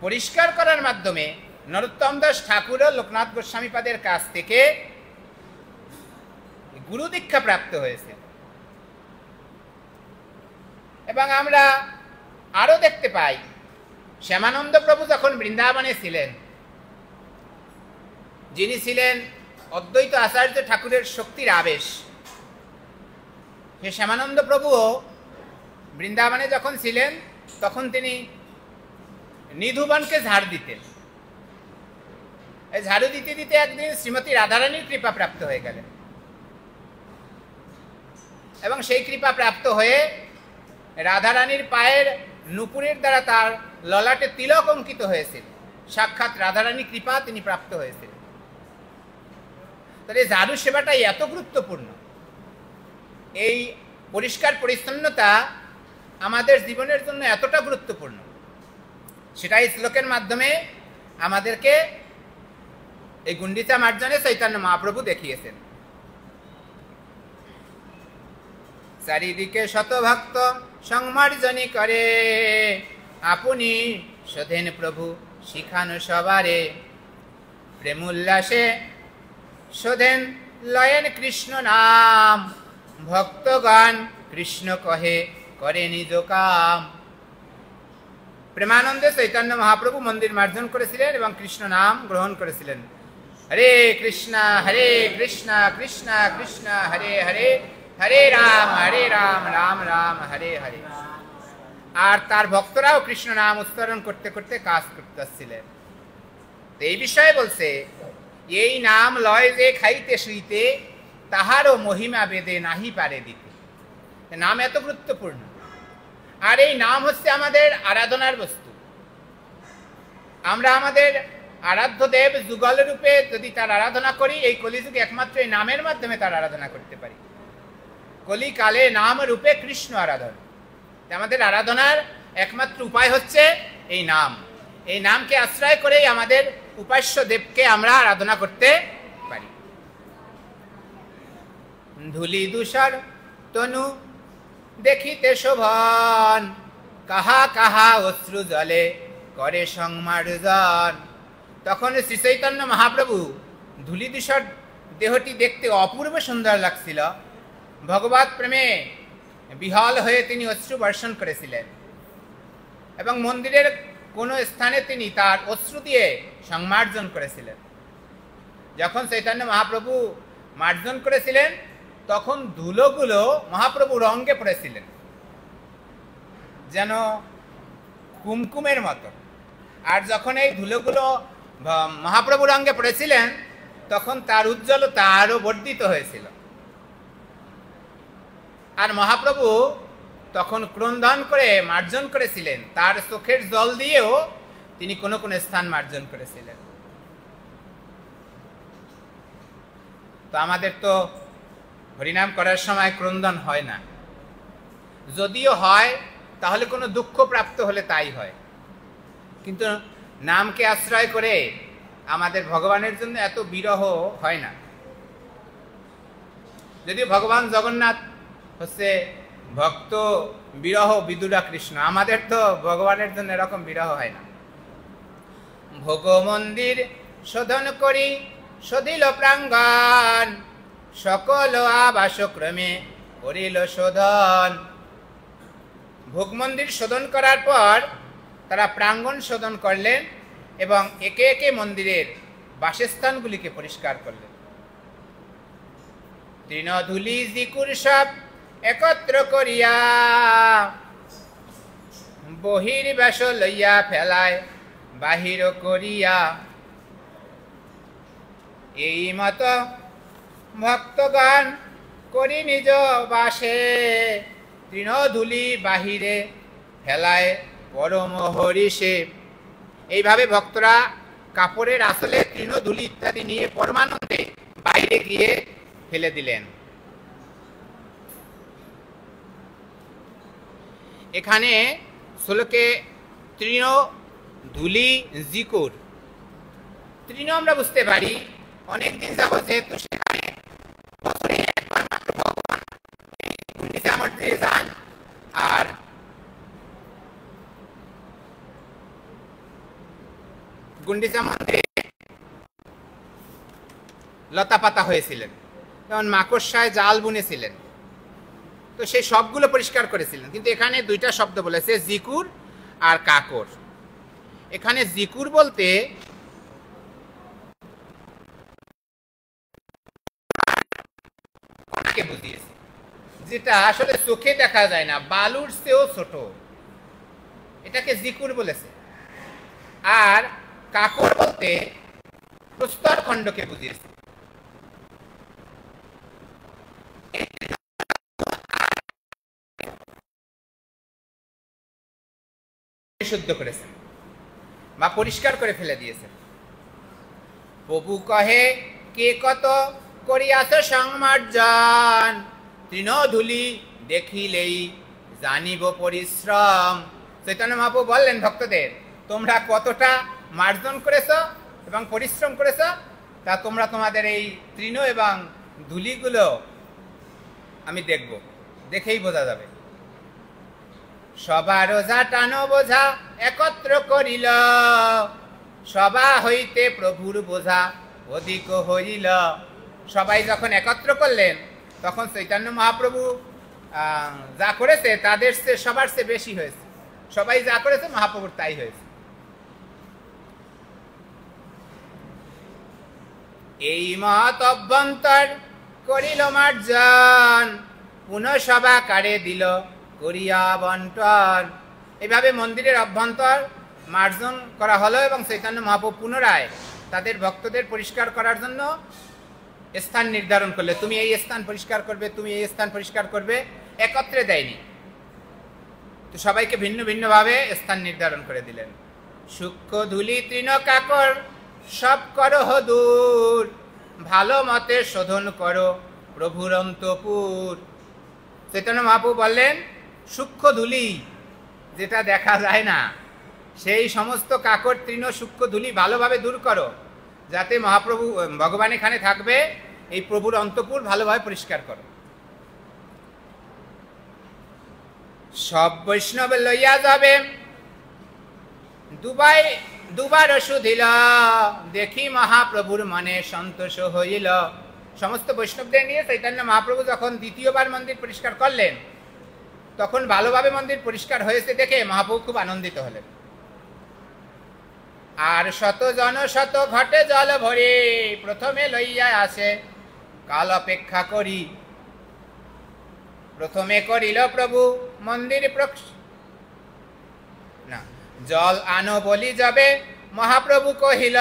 পরিষ্কার করার মাধ্যমে নরোত্তম দাস ঠাকুরও লোকনাথ গোস্বামীপাদের কাছ থেকে গুরু দীক্ষা প্রাপ্ত হয়েছে। এবং আমরা আরো দেখতে পাই, শ্যামানন্দ প্রভু যখন বৃন্দাবনে ছিলেন, যিনি ছিলেন অদ্বৈত আচার্য ঠাকুরের শক্তির আবেশ, সে শ্যামানন্দ প্রভুও বৃন্দাবনে যখন ছিলেন, তখন তিনি নিধুবনকে ঝাড় দিতেন। এই ঝাড়ু দিতে দিতে একদিন শ্রীমতী রাধারানীর কৃপা প্রাপ্ত হয়ে গেলেন, এবং সেই কৃপা প্রাপ্ত হয়ে রাধারানীর পায়ের নুপুরের দ্বারা তার ললাটে তিলক অঙ্কিত হয়েছিল। সাক্ষাৎ রাধারানী কৃপা তিনি প্রাপ্ত হয়েছিল। তাহলে ঝাড়ু সেবাটাই এত গুরুত্বপূর্ণ। এই পরিষ্কার পরিচ্ছন্নতা আমাদের জীবনের জন্য এতটা গুরুত্বপূর্ণ, সেটা এই শ্লোকের মাধ্যমে আমাদেরকে এই গুন্ডিচা মার্জনে চৈতন্য মহাপ্রভু দেখিয়েছেন। চারিদিকে শতভক্ত সংমার্জনী করে, আপনি শোধেন প্রভু শিখানো সবারে, প্রেম উল্লাসে শোধেন লয়েন কৃষ্ণ নাম, ভক্তগণ কৃষ্ণ কহে করে নিজ কাম। প্রেমানন্দে চৈতন্য মহাপ্রভু মন্দির মার্জন করেছিলেন এবং কৃষ্ণ নাম গ্রহণ করেছিলেন। হরে কৃষ্ণ কৃষ্ণ কৃষ্ণ হরে হরে, হরে রাম রাম রাম হরে হরে। আর তার ভক্তরাও কৃষ্ণ নাম উচ্চারণ করতে করতে কাজ করতে আসছিলেন। এই বিষয়ে বলছে, এই নাম লয় যে খাইতে শুইতে, তাহারও মহিমা বেদে নাহি পারে দিতে। নাম এত গুরুত্বপূর্ণ। আর এই নাম হচ্ছে আমাদের আরাধনার বস্তু। আমরা আমাদের আরাধ্য দেব যুগল রূপে যদি তার আরাধনা করি, এই কলিযুগে একমাত্র এই নামের মাধ্যমে তার আরাধনা করতে পারি। কলিকালে নাম রূপে কৃষ্ণ আরাধন। আমাদের আরাধনার একমাত্র উপায় হচ্ছে এই নাম। এই নামকে আশ্রয় করেই আমাদের উপাস্য দেবকে আমরা আরাধনা করতে পারি। ধুলি ধূসর তনু দেখিতে শোভন, কাহা কাহা অশ্রু জলে করে সংমার্জন। তখন শ্রী চৈতন্য মহাপ্রভু ধুলি ধূসর দেহটি দেখতে অপূর্ব সুন্দর লাগছিল। ভগবত প্রেমে বিহল হয়ে তিনি অশ্রু বর্ষণ করেছিলেন এবং মন্দিরের কোনো স্থানে তিনি তার অশ্রু দিয়ে সংমার্জন করেছিলেন। যখন চৈতন্য মহাপ্রভু মার্জন করেছিলেন, তখন ধুলোগুলো মহাপ্রভুর অঙ্গে পড়েছিলেন যেন কুমকুমের মতো। আর যখন এই ধুলোগুলো মহাপ্রভুর অঙ্গে পড়েছিলেন, তখন তার উজ্জ্বলতা আরো বর্ধিত হয়েছিল। আর মহাপ্রভু তখন ক্রন্দন করে মার্জন করেছিলেন। তার চোখের জল দিয়েও তিনি কোনো কোনো স্থান মার্জন করেছিলেন। তো আমাদের তো হরিনাম করার সময় ক্রন্দন হয় না, যদিও হয় তাহলে কোনো দুঃখ প্রাপ্ত হলে তাই হয়। কিন্তু নামকে আশ্রয় করে আমাদের ভগবানের জন্য এত বিরহ হয় না। যদিও ভগবান জগন্নাথ হচ্ছে ভক্ত বিরহ বিদুরা কৃষ্ণ, আমাদের তো ভগবানের জন্য এরকম বিরহ হয় না। ভোগ মন্দির শোধন করি শোধিল প্রাঙ্গণ, সকল আবাসক্রমে করিল শোধন। ভোগ মন্দির শোধন করার পর তারা প্রাঙ্গণ শোধন করলেন এবং একে একে মন্দিরের বাসস্থানগুলিকে পরিষ্কার করলেন। তৃণধূলি জিকুর সব একত্র করিয়া, বহির্বাস লইয়া ফেলায় বাহির করিয়া। এই মত ভক্তগণ করি নিজ বাসে, তৃণধূলি বাহিরে ফেলায় পরম হরিষে। এইভাবে ভক্তরা কাপড়ের আসলে তৃণধূলি ইত্যাদি নিয়ে পরমানন্দে বাইরে গিয়ে ফেলে দিলেন। এখানে শ্লোকে তৃণধূলি জিকুর, তৃণ আমরা বুঝতে পারি অনেকদিন যাবত যেহেতু সেখানে বছরে একবার মাত্র ভগবান গুন্ডিচা মন্দিরে যান, আর গুন্ডিচা মন্দিরে লতা পাতা হয়েছিলেন, যেমন মাকড়সায় জাল বুনেছিলেন, তো সেই সবগুলো পরিষ্কার করেছিলেন। কিন্তু এখানে দুইটা শব্দ বলেছে, জিকুর আর কাকর। এখানে জিকুর বলতে বুঝিয়েছে, যেটা আসলে চোখে দেখা যায় না, বালুর চেয়েও ছোট, এটাকে জিকুর বলেছে। আর কাকর বলতে প্রস্তর খণ্ডকে বুঝিয়েছে। শুদ্ধ করেছেন বা পরিষ্কার করে ফেলে দিয়েছেন। প্রভু কহে কে কত করিয়াছ সংমার্জন, তৃণধূলি দেখিলেই জানিব পরিশ্রম। চৈতন্য মহাপ্রভু বললেন ভক্তদের, তোমরা কতটা মার্জন করেছ এবং পরিশ্রম করেছ, তা তোমরা তোমাদের এই তৃণ এবং ধূলিগুলো আমি দেখব, দেখেই বোঝা যাবে। সবার ওঝা টানো বোঝা একত্র করিল, সবা হইতে প্রভুর বোঝা অধিক হইল। সবাই যখন একত্র করলেন, তখন চৈতন্য মহাপ্রভু যা করেছে তাদের সবার চেয়ে বেশি হয়েছে। সবাই যা করেছে মহাপ্রভুর তাই হয়েছে। এই মহৎ অভ্যন্তর করিল মার্জন, পুনঃসভা কারে দিল করিয়া বন্টন। এইভাবে মন্দিরের অভ্যন্তর মার্জন করা হলো এবং চৈতন্য মহাপ্রভু পুনরায় তাদের ভক্তদের পরিষ্কার করার জন্য স্থান নির্ধারণ করলে, তুমি এই স্থান পরিষ্কার করবে, তুমি এই স্থান পরিষ্কার করবে। একত্রে দেয়নি, তো সবাইকে ভিন্ন ভিন্নভাবে স্থান নির্ধারণ করে দিলেন। সূক্ষ্ম ধুলি তৃণ কাকর সব করো দূর, ভালো মতে শোধন করো প্রভুর অন্তপুর। চৈতন্য মহাপ্রভু বললেন, সূক্ষ্ম ধুলি যেটা দেখা যায় না, সেই সমস্ত কাকর তৃণ সূক্ষ্ম ধুলি ভালোভাবে দূর করো, যাতে মহাপ্রভু ভগবান এখানে থাকবে। এই প্রভুর অন্তপুর ভালোভাবে পরিষ্কার করো। সব বৈষ্ণব লইয়া যাবে দুবার শুধিল, দেখি মহাপ্রভুর মনে সন্তোষ হইল। সমস্ত বৈষ্ণবদের নিয়ে চৈতন্য মহাপ্রভু যখন দ্বিতীয়বার মন্দির পরিষ্কার করলেন, তখন ভালোভাবে মন্দির পরিষ্কার হয়েছে দেখে মহাপ্রভু খুব আনন্দিত হলেন। আর শত জন শত ঘটে জল ভরে, প্রথমে লইয়া আসে কাল অপেক্ষা করি। প্রথমে করিল প্রভু মন্দির না, জল আনো বলি যাবে মহাপ্রভু কহিল,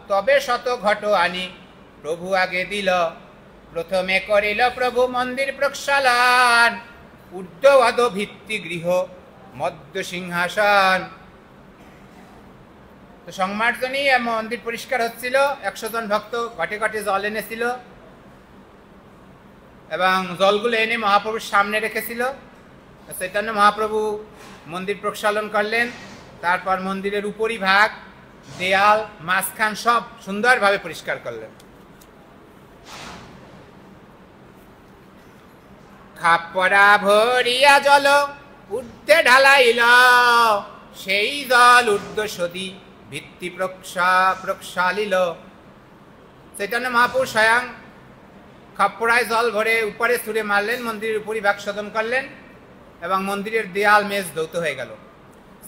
তবে শত ঘট আনি প্রভু আগে দিল। প্রথমে করিল প্রভু মন্দির প্রক্ষালন, ঊর্ধ্ববাদ ভিত্তি গৃহ মধ্য সিংহাসন। তো সংমার্জনী মন্দির পরিষ্কার হচ্ছিল, 100 জন ভক্ত ঘটে ঘটে জল এনেছিল এবং জলগুলো এনে মহাপ্রভুর সামনে রেখেছিল। চৈতন্য মহাপ্রভু মন্দির প্রক্ষালন করলেন, তারপর মন্দিরের উপরি ভাগ, দেয়াল, মাঝখান সব সুন্দরভাবে পরিষ্কার করলেন। খাপ পরা ভরিয়া জল ঊর্ধ্বে ঢালাইল, সেই জল ঊর্ধ্ব সদি ভিত্তি প্রক্ষালিল। চৈতন্য মহাপ্রভু স্বয়ং খাপ্পড়ায় জল ভরে উপরে ছুঁড়ে মারলেন, মন্দিরের উপরি ভাগ শোধন করলেন এবং মন্দিরের দেয়াল মেজ ধৌত হয়ে গেল।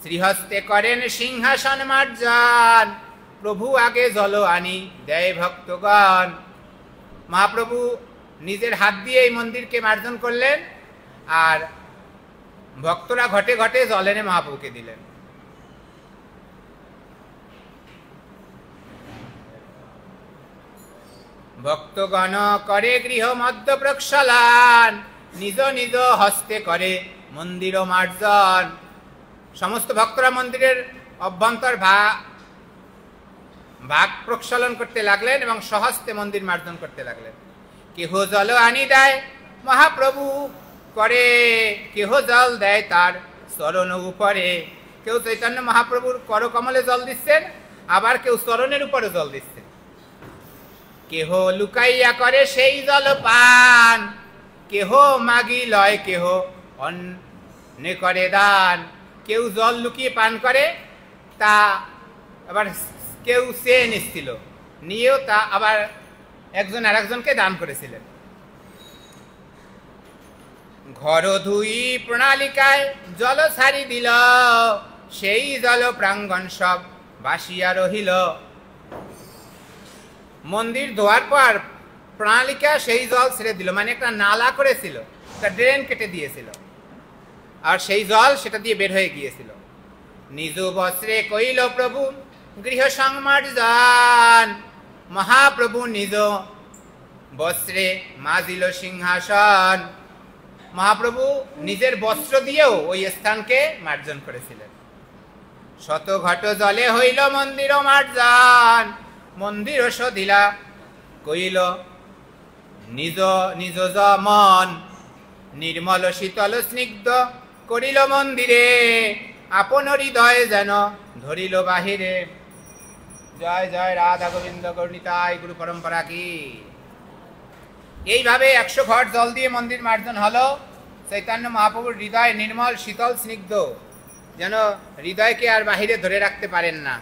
শ্রীহস্তে করেন সিংহাসন মার্জন, প্রভু আগে জল আনি দেয় ভক্তগণ। মহাপ্রভু নিজের হাত দিয়ে এই মন্দিরকে মার্জন করলেন আর ভক্তরা ঘটে ঘটে জল এনে মহাপ্রভুকে দিলেন। ভক্তগণ করে গৃহ মধ্য প্রক্ষালন, নিজ নিজ হস্তে করে মন্দির মার্জন। সমস্ত ভক্তরা মন্দিরের অভ্যন্তর ভাগ প্রক্ষালন করতে লাগলেন এবং স্বহস্তে মন্দির মার্জন করতে লাগলেন। কেহ জল আনি দেয় মহাপ্রভু করে, কেহ জল দেয় তার চরণ উপরে। কেউ চৈতন্য মহাপ্রভুর করকমলে জল দিচ্ছেন, আবার কেউ চরণের উপরে জল দিচ্ছেন। কেহ লুকাইয়া করে সেই জল পান, কেহ মাগি লয় কেহ অন্যে করে দান। কেউ জল লুকিয়ে পান করে, তা আবার কেউ চেয়ে নিচ্ছিল, নিয়েও তা আবার একজন আর একজনকে দান করেছিলেন। ঘর ধুই প্রণালিকায় জল ছাড়ি দিল, সেই জল প্রাঙ্গণ সব বাসিয়া রহিল। মন্দির ধোয়ার পর প্রণালিকা সেই জল ছেড়ে দিল, মানে একটা নালা করেছিল, একটা ড্রেন কেটে দিয়েছিল, আর সেই জল সেটা দিয়ে বের হয়ে গিয়েছিল। নিজ বস্ত্রে কইল প্রভু গৃহ সংমার্জন, মহাপ্রভু নিজ বস্ত্রে মাজিল সিংহাসন। মহাপ্রভু নিজের বস্ত্র দিয়েও ওই স্থানকে মার্জন করেছিলেন। শত ঘট জলে হইল মন্দির মার্জন, মন্দির সদিলা কইল নিজ নিজ মন। নির্মল শীতল স্নিগ্ধ করিল মন্দিরে, আপন হৃদয়ে যেন ধরিল বাহিরে। জয় জয় রাধা গোবিন্দ গৌরনিতাই গুরু পরম্পরা কি। এইভাবে 100 ঘট জল দিয়ে মন্দির মার্জন হলো। চৈতন্য মহাপ্রভুর হৃদয় নির্মল শীতল স্নিগ্ধ, যেন হৃদয়কে আর বাহিরে ধরে রাখতে পারেন না।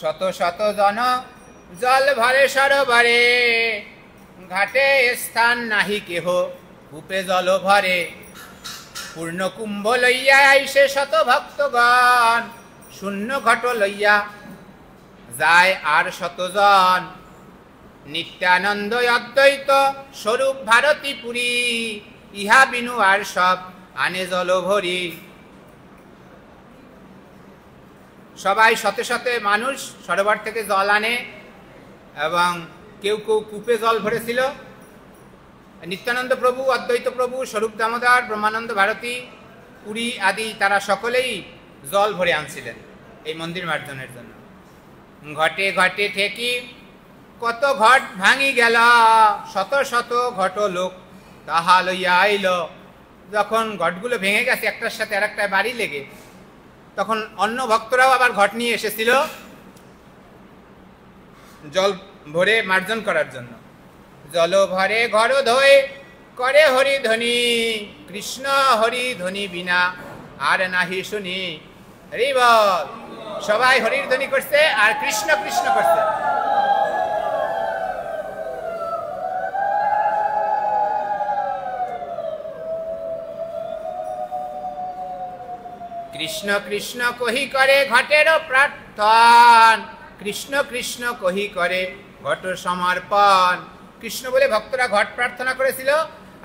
শত শত জন জল ভরে সরোবরে, ঘাটে স্থান নাহি কেহ কূপে জল ভরে। পূর্ণ কুম্ভ লইয়া আইসে শত ভক্তগণ, শূন্য ঘট লইয়া যায় আর শতজন। নিত্যানন্দ অদ্বৈত স্বরূপ ভারতী পুরী, ইহা বিনু আর সব আনে জল ভরি। সবাই শতে শতে মানুষ সরোবর থেকে জল আনে এবং কেউ কেউ কূপে জল ভরেছিল। নিত্যানন্দ প্রভু, অদ্বৈত প্রভু, স্বরূপ দামোদর, ব্রহ্মানন্দ ভারতী, পুরী আদি তারা সকলেই জল ভরে আনছিলেন এই মন্দির মার্জনের জন্য। ঘটে ঘটে ঠেকি কত ঘট ভাঙি গেল, শত শত ঘট লোক তাহা লইয়া আইল। যখন ঘটগুলো ভেঙে গেছে একটার সাথে আর একটা বাড়ি লেগে, তখন অন্য ভক্তরাও আবার ঘট নিয়ে এসেছিল জল ভরে মার্জন করার জন্য। জল ভরে ঘর ধোয় করে হরিধ্বনি, কৃষ্ণ হরিধ্বনি বিনা আর নাহি শুনি। হরি বল। সবাই হরির ধ্বনি করছে আর কৃষ্ণ কৃষ্ণ করছে। কৃষ্ণ কৃষ্ণ কহি করে ঘটেরও প্রার্থন, কৃষ্ণ কৃষ্ণ কহি করে ঘট সমর্পণ। কৃষ্ণ বলে ভক্তরা ঘট প্রার্থনা করেছিল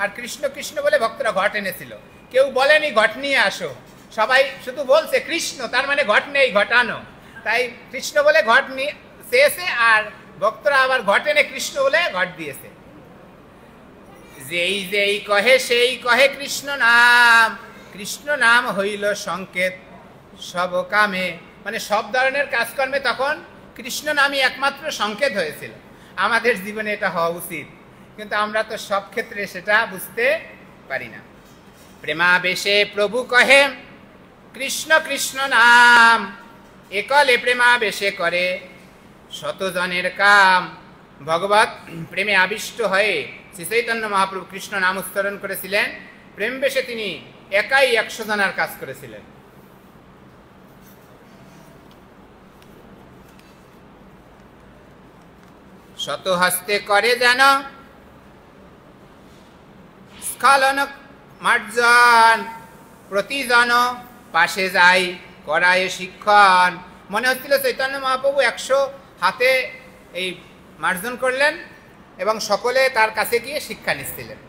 আর কৃষ্ণ কৃষ্ণ বলে ভক্তরা ঘট এনেছিল। কেউ বলেনি ঘট নিয়ে আসো, সবাই শুধু বলছে কৃষ্ণ, তার মানে ঘট নেই, ঘটানো। তাই কৃষ্ণ বলে ঘট নিয়ে চেয়েছে আর ভক্তরা আবার ঘট এনে কৃষ্ণ বলে ঘট দিয়েছে। যেই যেই কহে সেই কহে কৃষ্ণ নাম, কৃষ্ণ নাম হইল সংকেত সব কামে। মানে সব ধরনের কাজকর্মে তখন কৃষ্ণ নামই একমাত্র সংকেত হয়েছিল। আমাদের জীবনে এটা হওয়া উচিত, কিন্তু আমরা তো সব ক্ষেত্রে সেটা বুঝতে পারি না। প্রেমাবেশে প্রভু কহে কৃষ্ণ কৃষ্ণ নাম, একলে প্রেমাবেশে করে শতজনের কাম। ভগবত প্রেমে আবিষ্ট হয়ে শ্রী চৈতন্য মহাপ্রভু কৃষ্ণ নাম উচ্চারণ করেছিলেন। প্রেম বেশে তিনি একাই 100 জনের কাজ করেছিলেন। শত হস্তে করে যেন স্খলন মার্জন, প্রতিজন পাশে যাই করায় শিক্ষণ। মনে হচ্ছিল চৈতন্য মহাপ্রভু 100 হাতে এই মার্জন করলেন এবং সকলে তার কাছে গিয়ে শিক্ষা নিচ্ছিলেন।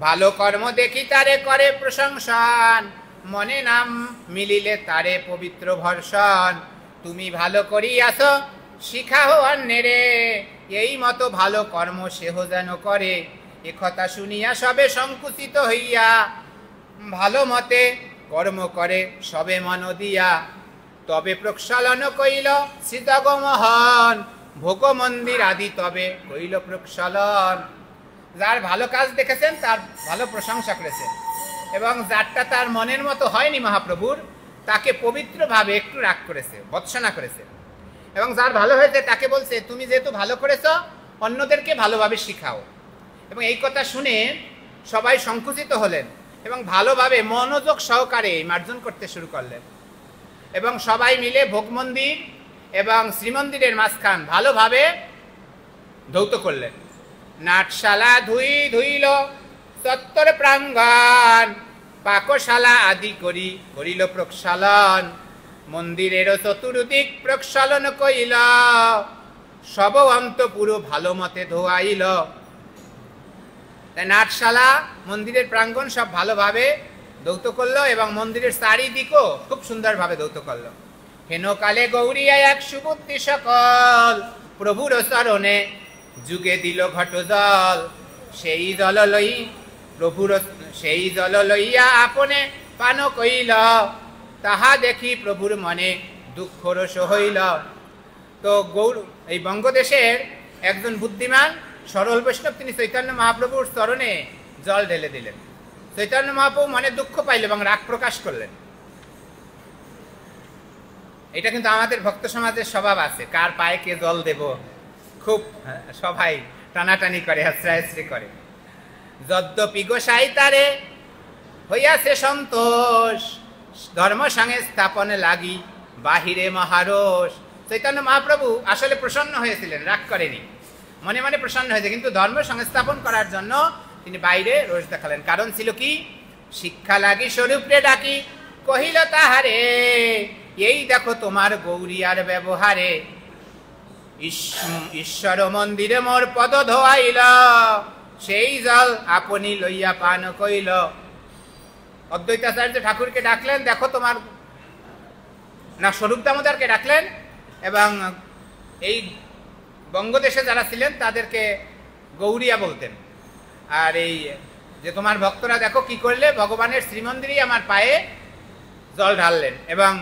ভালো কর্ম দেখি তারে করে প্রশংসন, মনে নাম মিলিলে তারে পবিত্র ভর্ষণ। তুমি ভালো করিয়াছ শিখাও অন্যেরে, এই মতো ভালো কর্ম সেহ যেন করে। একথা শুনিয়া সবে সংকুচিত হইয়া, ভালো মতে কর্ম করে সবে মন দিয়া। তবে প্রক্ষালন কইল শ্রীজগমোহন, ভোগ মন্দির আদি তবে কইল প্রক্ষালন। যার ভালো কাজ দেখেছেন তার ভালো প্রশংসা করেছেন, এবং যারটা তার মনের মতো হয়নি মহাপ্রভুর, তাকে পবিত্রভাবে একটু রাগ করেছে, ভৎসনা করেছে। এবং যার ভালো হয়েছে তাকে বলছে তুমি যেহেতু ভালো করেছ অন্যদেরকে ভালোভাবে শিখাও। এবং এই কথা শুনে সবাই সংকুচিত হলেন এবং ভালোভাবে মনোযোগ সহকারে মার্জন করতে শুরু করলেন। এবং সবাই মিলে ভোগ মন্দির এবং শ্রীমন্দিরের মাঝখান ভালোভাবে ধৌত করলেন। নাটশালা ধুইল চত্বর প্রাঙ্গণ, পাকশালা আদি করিল প্রক্ষালন। মন্দিরের চতুর্দিক প্রক্ষালন কইল, সব অন্তপুর ভালো মতে ধোয়াইল। তাই নাটশালা, মন্দিরের প্রাঙ্গণ সব ভালোভাবে ধৌত করলো এবং মন্দিরের চারিদিকও খুব সুন্দরভাবে ধৌত করলো। হেনকালে গৌরিয়া এক সুবুদ্ধি সকল, প্রভুর চরণে যুগে দিল ঘট জল। সেই জল লইয়া আপনে পান কইল, তাহা দেখি প্রভুর মনে দুঃখ রস হইল। তো এই বঙ্গদেশের একজন বুদ্ধিমান সরল বৈষ্ণব তিনি চৈতন্য মহাপ্রভুর চরণে জল ঢেলে দিলেন। চৈতন্য মহাপ্রভু মনে দুঃখ পাইল এবং রাগ প্রকাশ করলেন। এটা কিন্তু আমাদের ভক্ত সমাজের স্বভাব আছে, কার পায়ে কে জল দেব, খুব সবাই টানাটানি করে, হাসরাহাসরি করে। যদ্যপি গোসাই তারে হইয়াছে সন্তোষ, ধর্ম সঙ্গে স্থাপনে লাগি বাহিরে মহারোষ। চৈতন্য মহাপ্রভু আসলে প্রসন্ন হয়েছিলেন, রাগ করেনি, মনে মনে প্রসন্ন হয়েছে, কিন্তু ধর্ম সংস্থাপন করার জন্য তিনি বাইরে রোষ দেখালেন। কারণ ছিল কি, শিক্ষা লাগি স্বরূপরে ডাকি কহিল তাহারে, এই দেখো তোমার গৌরিয়ার ব্যবহারে, ঈশ্বর মন্দিরে মোর পদ ধোয়াইল, সেই জল আপনি লইয়া পান কইল। অদ্বৈতাচার্য ঠাকুরকে ডাকলেন, দেখো তোমার, না স্বরূপ দামোদরকে ডাকলেন, এবং এই বঙ্গদেশে যারা ছিলেন তাদেরকে গৌরিয়া বলতেন। আর এই যে তোমার ভক্তরা দেখো কি করলে, ভগবানের শ্রীমন্দিরেই আমার পায়ে জল ঢাললেন এবং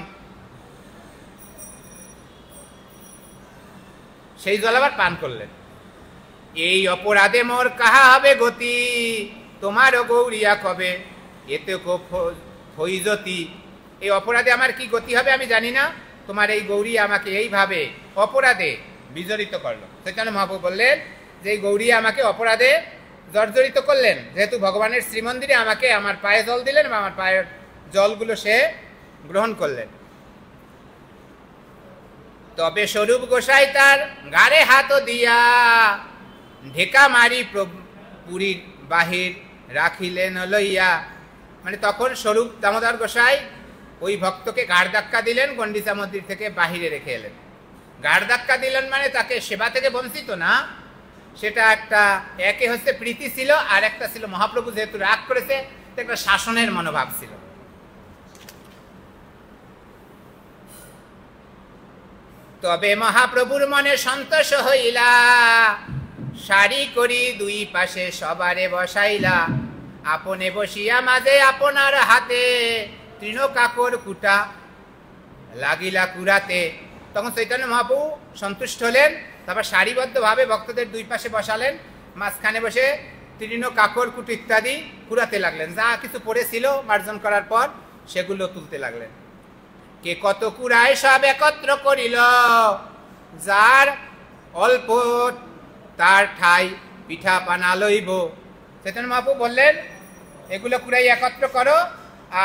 সেই জল আবার পান করলেন। এই অপরাধে মোর কাহা হবে গতি, তোমারও গৌরিয়া কবে এতে ফৈজতি। এই অপরাধে আমার কি গতি হবে আমি জানি না, তোমার এই গৌরিয়া আমাকে এইভাবে অপরাধে বিজড়িত করলো। চৈতন্য মহাপ্রভু বললেন যে এই গৌরিয়া আমাকে অপরাধে জর্জরিত করলেন, যেহেতু ভগবানের শ্রীমন্দিরে আমাকে আমার পায়ে জল দিলেন এবং আমার পায়ের জলগুলো সে গ্রহণ করলেন। তবে স্বরূপ গোসাই তার গাড়ে হাত দিয়া, ঢেকা মারি পুরীর বাহির রাখিলেন লইয়া। মানে তখন স্বরূপ দামোদর গোসাই ওই ভক্তকে ঘাড় ধাক্কা দিলেন, গন্ডিচা মন্দির থেকে বাহিরে রেখে এলেন। ঘাড় ধাক্কা দিলেন মানে তাকে সেবা থেকে বঞ্চিত না, সেটা একটা, একে হচ্ছে প্রীতি ছিল, আর একটা ছিল মহাপ্রভু যেহেতু রাগ করেছে, একটা শাসনের মনোভাব ছিল। তবে মহাপ্রভুর মনে সন্তোষ হইলা, সারি করি দুই পাশে সবারে বসাইলা, আপনে বসিয়া মাঝে আপনার হাতে তৃণ কাকর কুটা লাগিলা কুড়াতে। তখন চৈতন্য মহাপ্রভু সন্তুষ্ট হলেন, তারপর সারিবদ্ধভাবে ভক্তদের দুই পাশে বসালেন, মাঝখানে বসে তৃণ কাকর কুটো ইত্যাদি কুড়াতে লাগলেন। যা কিছু পড়েছিল মার্জন করার পর সেগুলো তুলতে লাগলেন। কে কত কুড়ায় সব একত্র করিল, যার অল্প তার ঠাই পিঠা পানা লইব। চৈতন্য মহাপ্রভু বললেন এগুলো কুড়াই একত্র করো,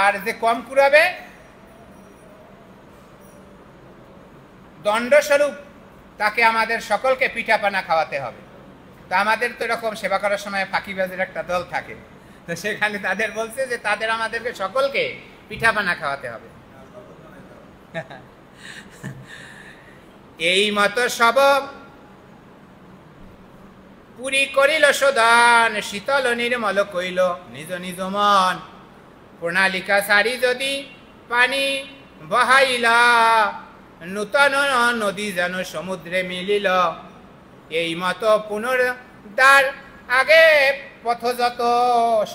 আর যে কম কুড়াবে দণ্ডস্বরূপ তাকে আমাদের সকলকে পিঠা পানা খাওয়াতে হবে। তা আমাদের তো এরকম সেবা করার সময় ফাঁকিবাজের একটা দল থাকে, তো সেখানে তাদের বলছে যে তাদের আমাদেরকে সকলকে পিঠা পানা খাওয়াতে হবে। এই মতো সব পুরী করিল শোধন, শীতল নির্মল কইল নিজ নিজ মন। প্রণালিকা সারি যদি পানি বহাইলা, নূতন নদী যেন সমুদ্রে মিলিল। এই মতো পুনর্দ্বার আগে পথ যত,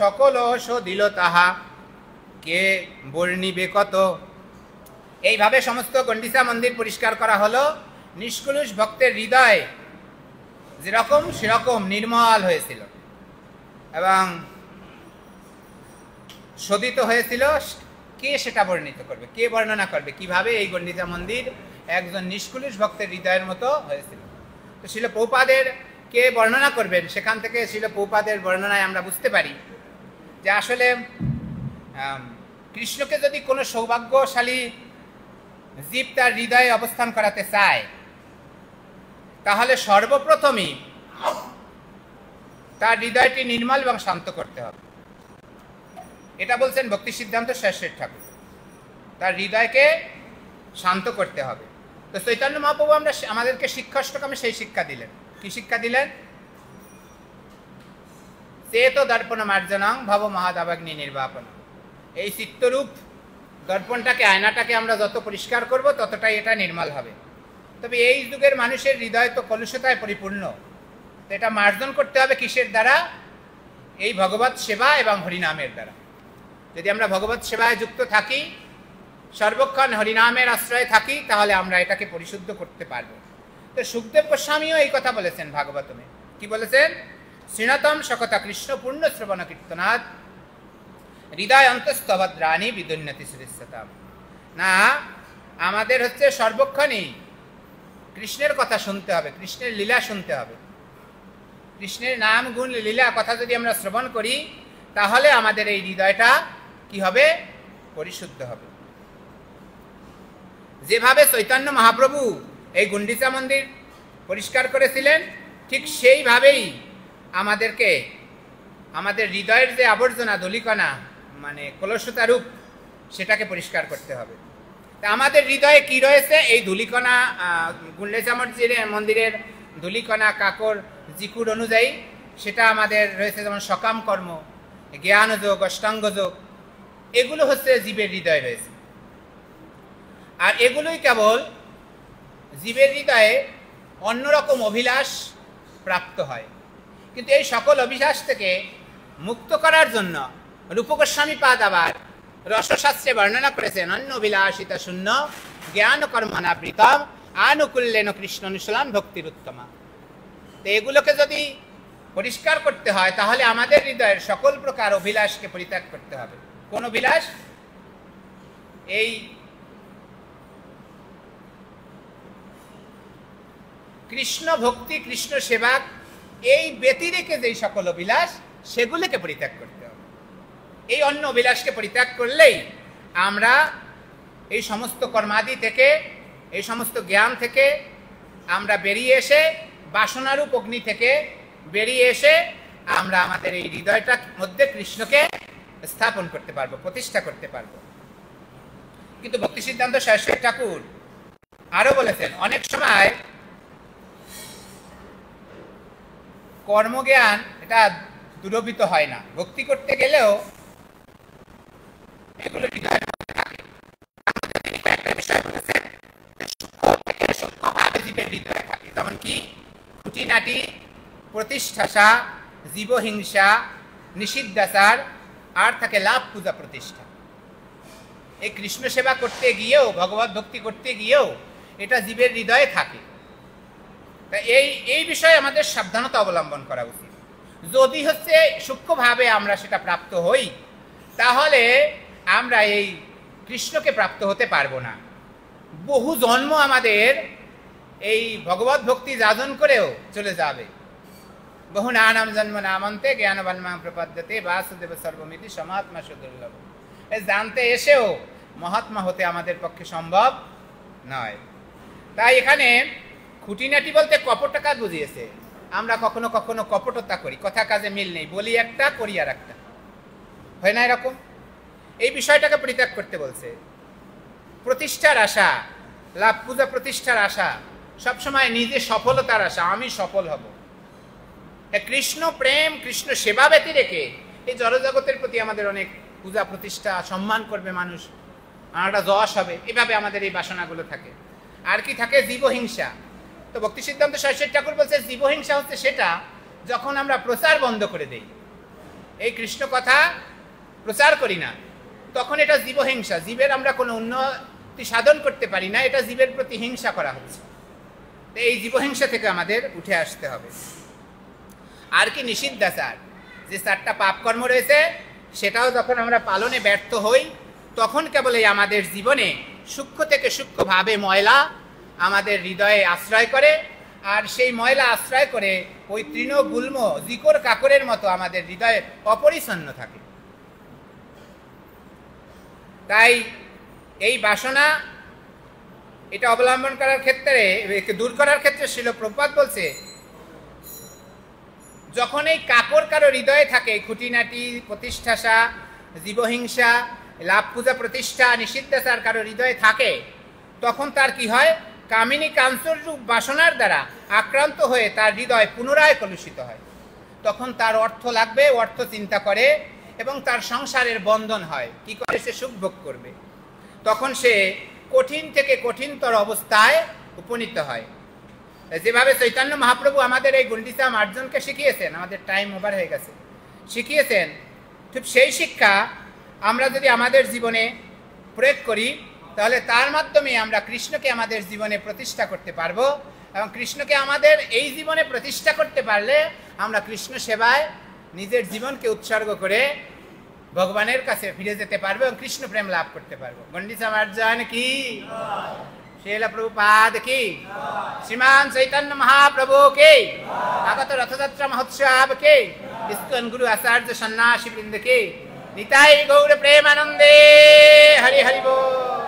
সকল শোধিল তাহা কে বর্ণিবে কত। এইভাবে সমস্ত গন্ডিচা মন্দির পরিষ্কার করা হলো। নিষ্কলুষ ভক্তের হৃদয় যেরকম সেরকম নির্মল হয়েছিল এবং শোধিত হয়েছিল। কে সেটা বর্ণিত করবে, কে বর্ণনা করবে কিভাবে এই গন্ডিচা মন্দির একজন নিষ্কলুষ ভক্তের হৃদয়ের মতো হয়েছিল। তো শিল প্রভুপাদের কে বর্ণনা করবেন, সেখান থেকে শিল প্রভুপাদের বর্ণনায় আমরা বুঝতে পারি যে আসলে কৃষ্ণকে যদি কোনো সৌভাগ্যশালী জীব তার হৃদয়ে অবস্থান করাতে চায়, তাহলে সর্বপ্রথমই তার হৃদয়টি নির্মল এবং শান্ত করতে হবে। এটা বলছেন ভক্তি সিদ্ধান্ত শেষের ঠাকুর, তার হৃদয়কে শান্ত করতে হবে। তো চৈতন্য মহাপ্রভু আমাদেরকে শিক্ষাষ্টকমে সেই শিক্ষা দিলেন। কি শিক্ষা দিলেন? চেত দর্পণ মার্জনং ভব মহাদাবাগ্নি নির্বাপন। এই চিত্তরূপ দর্পণটাকে, আয়নাটাকে আমরা যত পরিষ্কার করব ততটাই এটা নির্মল হবে। তবে এই যুগের মানুষের হৃদয় তো কলুষতায় পরিপূর্ণ। তো এটা মার্জন করতে হবে কিসের দ্বারা? এই ভগবত সেবা এবং হরিনামের দ্বারা। যদি আমরা ভগবত সেবায় যুক্ত থাকি, সর্বক্ষণ হরিনামের আশ্রয়ে থাকি, তাহলে আমরা এটাকে পরিশুদ্ধ করতে পারব। তো সুখদেব গোস্বামীও এই কথা বলেছেন ভাগবতমে। কি বলেছেন? শ্রীণতম সকতা কৃষ্ণ পূর্ণ শ্রবণ কীর্তনাথ হৃদয় অন্তস্তভদ্রাণী বিদুন্নতি শ্রেষ্ঠতাম। না, আমাদের হচ্ছে সর্বক্ষণই কৃষ্ণের কথা শুনতে হবে, কৃষ্ণের লীলা শুনতে হবে। কৃষ্ণের নাম গুণ লীলা কথা যদি আমরা শ্রবণ করি, তাহলে আমাদের এই হৃদয়টা কি হবে? পরিশুদ্ধ হবে। যেভাবে চৈতন্য মহাপ্রভু এই গুন্ডিচা মন্দির পরিষ্কার করেছিলেন, ঠিক সেইভাবেই আমাদেরকে আমাদের হৃদয়ের যে আবর্জনা, ধূলিকণা, মানে কলুষতা রূপ, সেটাকে পরিষ্কার করতে হবে। তা আমাদের হৃদয়ে কি রয়েছে? এই ধূলিকণা, গুন্ডিচা মন্দিরের ধূলিকণা, কাকর, জিকুর অনুযায়ী সেটা আমাদের রয়েছে যেমন সকাম কর্ম, জ্ঞানযোগ, অষ্টাঙ্গযোগ, এগুলো হচ্ছে জীবের হৃদয়ে রয়েছে। আর এগুলোই কেবল জীবের হৃদয়ে অন্যরকম অভিলাষ প্রাপ্ত হয়। কিন্তু এই সকল অভিলাষ থেকে মুক্ত করার জন্য রূপগোস্বামী পাদ আবার রসশাস্ত্রে বর্ণনা করেছেন, অন্য অভিলাষিতা শূন্য জ্ঞান কর্মনাবৃতম আনুকূল্যেন কৃষ্ণ অনুশীলন ভক্তির উত্তমা। তো এগুলোকে যদি পরিষ্কার করতে হয় তাহলে আমাদের হৃদয়ের সকল প্রকার অভিলাষকে পরিত্যাগ করতে হবে। কোন অভিলাষ? এই কৃষ্ণ ভক্তি, কৃষ্ণ সেবা, এই ব্যতিরেকে যেই সকল অভিলাষ, সেগুলোকে পরিত্যাগ করতে হবে। এই অন্য অভিলাষকে পরিত্যাগ করলেই আমরা এই সমস্ত কর্মাদি থেকে, এই সমস্ত জ্ঞান থেকে আমরা বেরিয়ে এসে, বাসনারূপ অগ্নি থেকে বেরিয়ে এসে আমরা আমাদের এই হৃদয়টার মধ্যে কৃষ্ণকে স্থাপন করতে পারবো, প্রতিষ্ঠা করতে পারবো। কিন্তু ভক্তি সিদ্ধান্ত সরস্বতী ঠাকুর আরো বলেছেন, অনেক সময় কর্মজ্ঞান এটা দুরভিত হয় না, ভক্তি করতে গেলেও এগুলো হৃদয়ের মধ্যে থাকে। কয়েকটা বিষয় বলেছেন সূক্ষ্মভাবে জীবের হৃদয়ে থাকে, যেমন কি খুঁটিনাটি, প্রতিষ্ঠাসা, জীবহিংসা, নিষিদ্ধাচার, আর থাকে লাভ পূজা প্রতিষ্ঠা। এই কৃষ্ণ সেবা করতে গিয়েও, ভগবত ভক্তি করতে গিয়েও এটা জীবের হৃদয়ে থাকে। তা এই বিষয়ে আমাদের সাবধানতা অবলম্বন করা উচিত। যদি হচ্ছে সূক্ষ্মভাবে আমরা সেটা প্রাপ্ত হই, তাহলে আমরা এই কৃষ্ণকে প্রাপ্ত হতে পারবো না। বহু জন্ম আমাদের এই ভগবত ভক্তি যাজন করেও চলে যাবে। বহু নানাম জন্ম নামন্তে জ্ঞানবান মাং প্রপদ্যতে বাসুদেব সর্বমিতি সমাত্মা সুদুর্লভ। জানতে এসেও মহাত্মা হতে আমাদের পক্ষে সম্ভব নয়। তাই এখানে খুঁটিনাটি বলতে কপটতা বুঝিয়েছে। আমরা কখনো কখনো কপটতা করি, কথা কাজে মিল নেই, বলি একটা, করি আর একটা, হয় না এরকম? এই বিষয়টাকে পরিত্যাগ করতে বলছে। প্রতিষ্ঠার আশা, লাভ পূজা প্রতিষ্ঠার আশা, সবসময় নিজে সফলতার আশা, আমি সফল হব। কৃষ্ণ প্রেম, কৃষ্ণ সেবা ব্যতি রেখে এই জড়জগতের প্রতি আমাদের অনেক পূজা প্রতিষ্ঠা, সম্মান করবে মানুষ, একটা যশ হবে, এভাবে আমাদের এই বাসনাগুলো থাকে। আর কি থাকে? জীবহিংসা। তো ভক্তি সিদ্ধান্ত সরস্বতী ঠাকুর বলছে জীবহিংসা হচ্ছে সেটা যখন আমরা প্রচার বন্ধ করে দেই, এই কৃষ্ণ কথা প্রচার করি না, তখন এটা জীবহিংসা। জীবের আমরা কোনো উন্নতি সাধন করতে পারি না, এটা জীবের প্রতি হিংসা করা হচ্ছে। তো এই জীবহিংসা থেকে আমাদের উঠে আসতে হবে। আর কি? নিষিদ্ধাচার, যে 4টা পাপ কর্ম রয়েছে, সেটাও যখন আমরা পালনে ব্যর্থ হই, তখন কেবল এই আমাদের জীবনে সূক্ষ্ম থেকে সূক্ষ্মভাবে ময়লা আমাদের হৃদয়ে আশ্রয় করে, আর সেই ময়লা আশ্রয় করে ওই তৃণ গুল্ম জিকর কাকরের মতো আমাদের হৃদয়ে অপরিচ্ছন্ন থাকে। তাই এই বাসনা এটা অবলম্বন করার ক্ষেত্রে, দূর করার ক্ষেত্রে শিল প্রভুপাদ বলছে, যখন এই কাকর কারো হৃদয়ে থাকে, খুঁটিনাটি, প্রতিষ্ঠাসা, জীবহিংসা, লাভ পূজা প্রতিষ্ঠা, নিষিদ্ধাচার কারো হৃদয়ে থাকে, তখন তার কি হয়? কামিনী কাঞ্চন রূপ বাসনার দ্বারা আক্রান্ত হয়ে তার হৃদয় পুনরায় কলুষিত হয়। তখন তার অর্থ লাগবে, অর্থ চিন্তা করে, এবং তার সংসারের বন্ধন হয়। কি করে? সে সুখ ভোগ করবে। তখন সে কঠিন থেকে কঠিনতর অবস্থায় উপনীত হয়। যেভাবে চৈতন্য মহাপ্রভু আমাদের এই গুন্ডিচা মার্জনকে শিখিয়েছেন, আমাদের টাইম ওভার হয়ে গেছে, শিখিয়েছেন, ঠিক সেই শিক্ষা আমরা যদি আমাদের জীবনে প্রয়োগ করি, তাহলে তার মাধ্যমে আমরা কৃষ্ণকে আমাদের জীবনে প্রতিষ্ঠা করতে পারবো। এবং কৃষ্ণকে আমাদের এই জীবনে প্রতিষ্ঠা করতে পারলে আমরা কৃষ্ণ সেবায় নিজের জীবনকে উৎসর্গ করে ভগবানের কাছে ফিরে যেতে পারবো এবং কৃষ্ণ প্রেম লাভ করতে পারবো। গুন্ডিচা মার্জন কি? শ্রীল প্রভুপাদ কি? শ্রীমান চৈতন্য মহাপ্রভু কে? আগত রথযাত্রা মহোৎসব কে? ইস্কন গুরু আচার্য সন্ন্যাসী বৃন্দ কে? নিতাই গৌর প্রেমানন্দে। হরি হরি বল।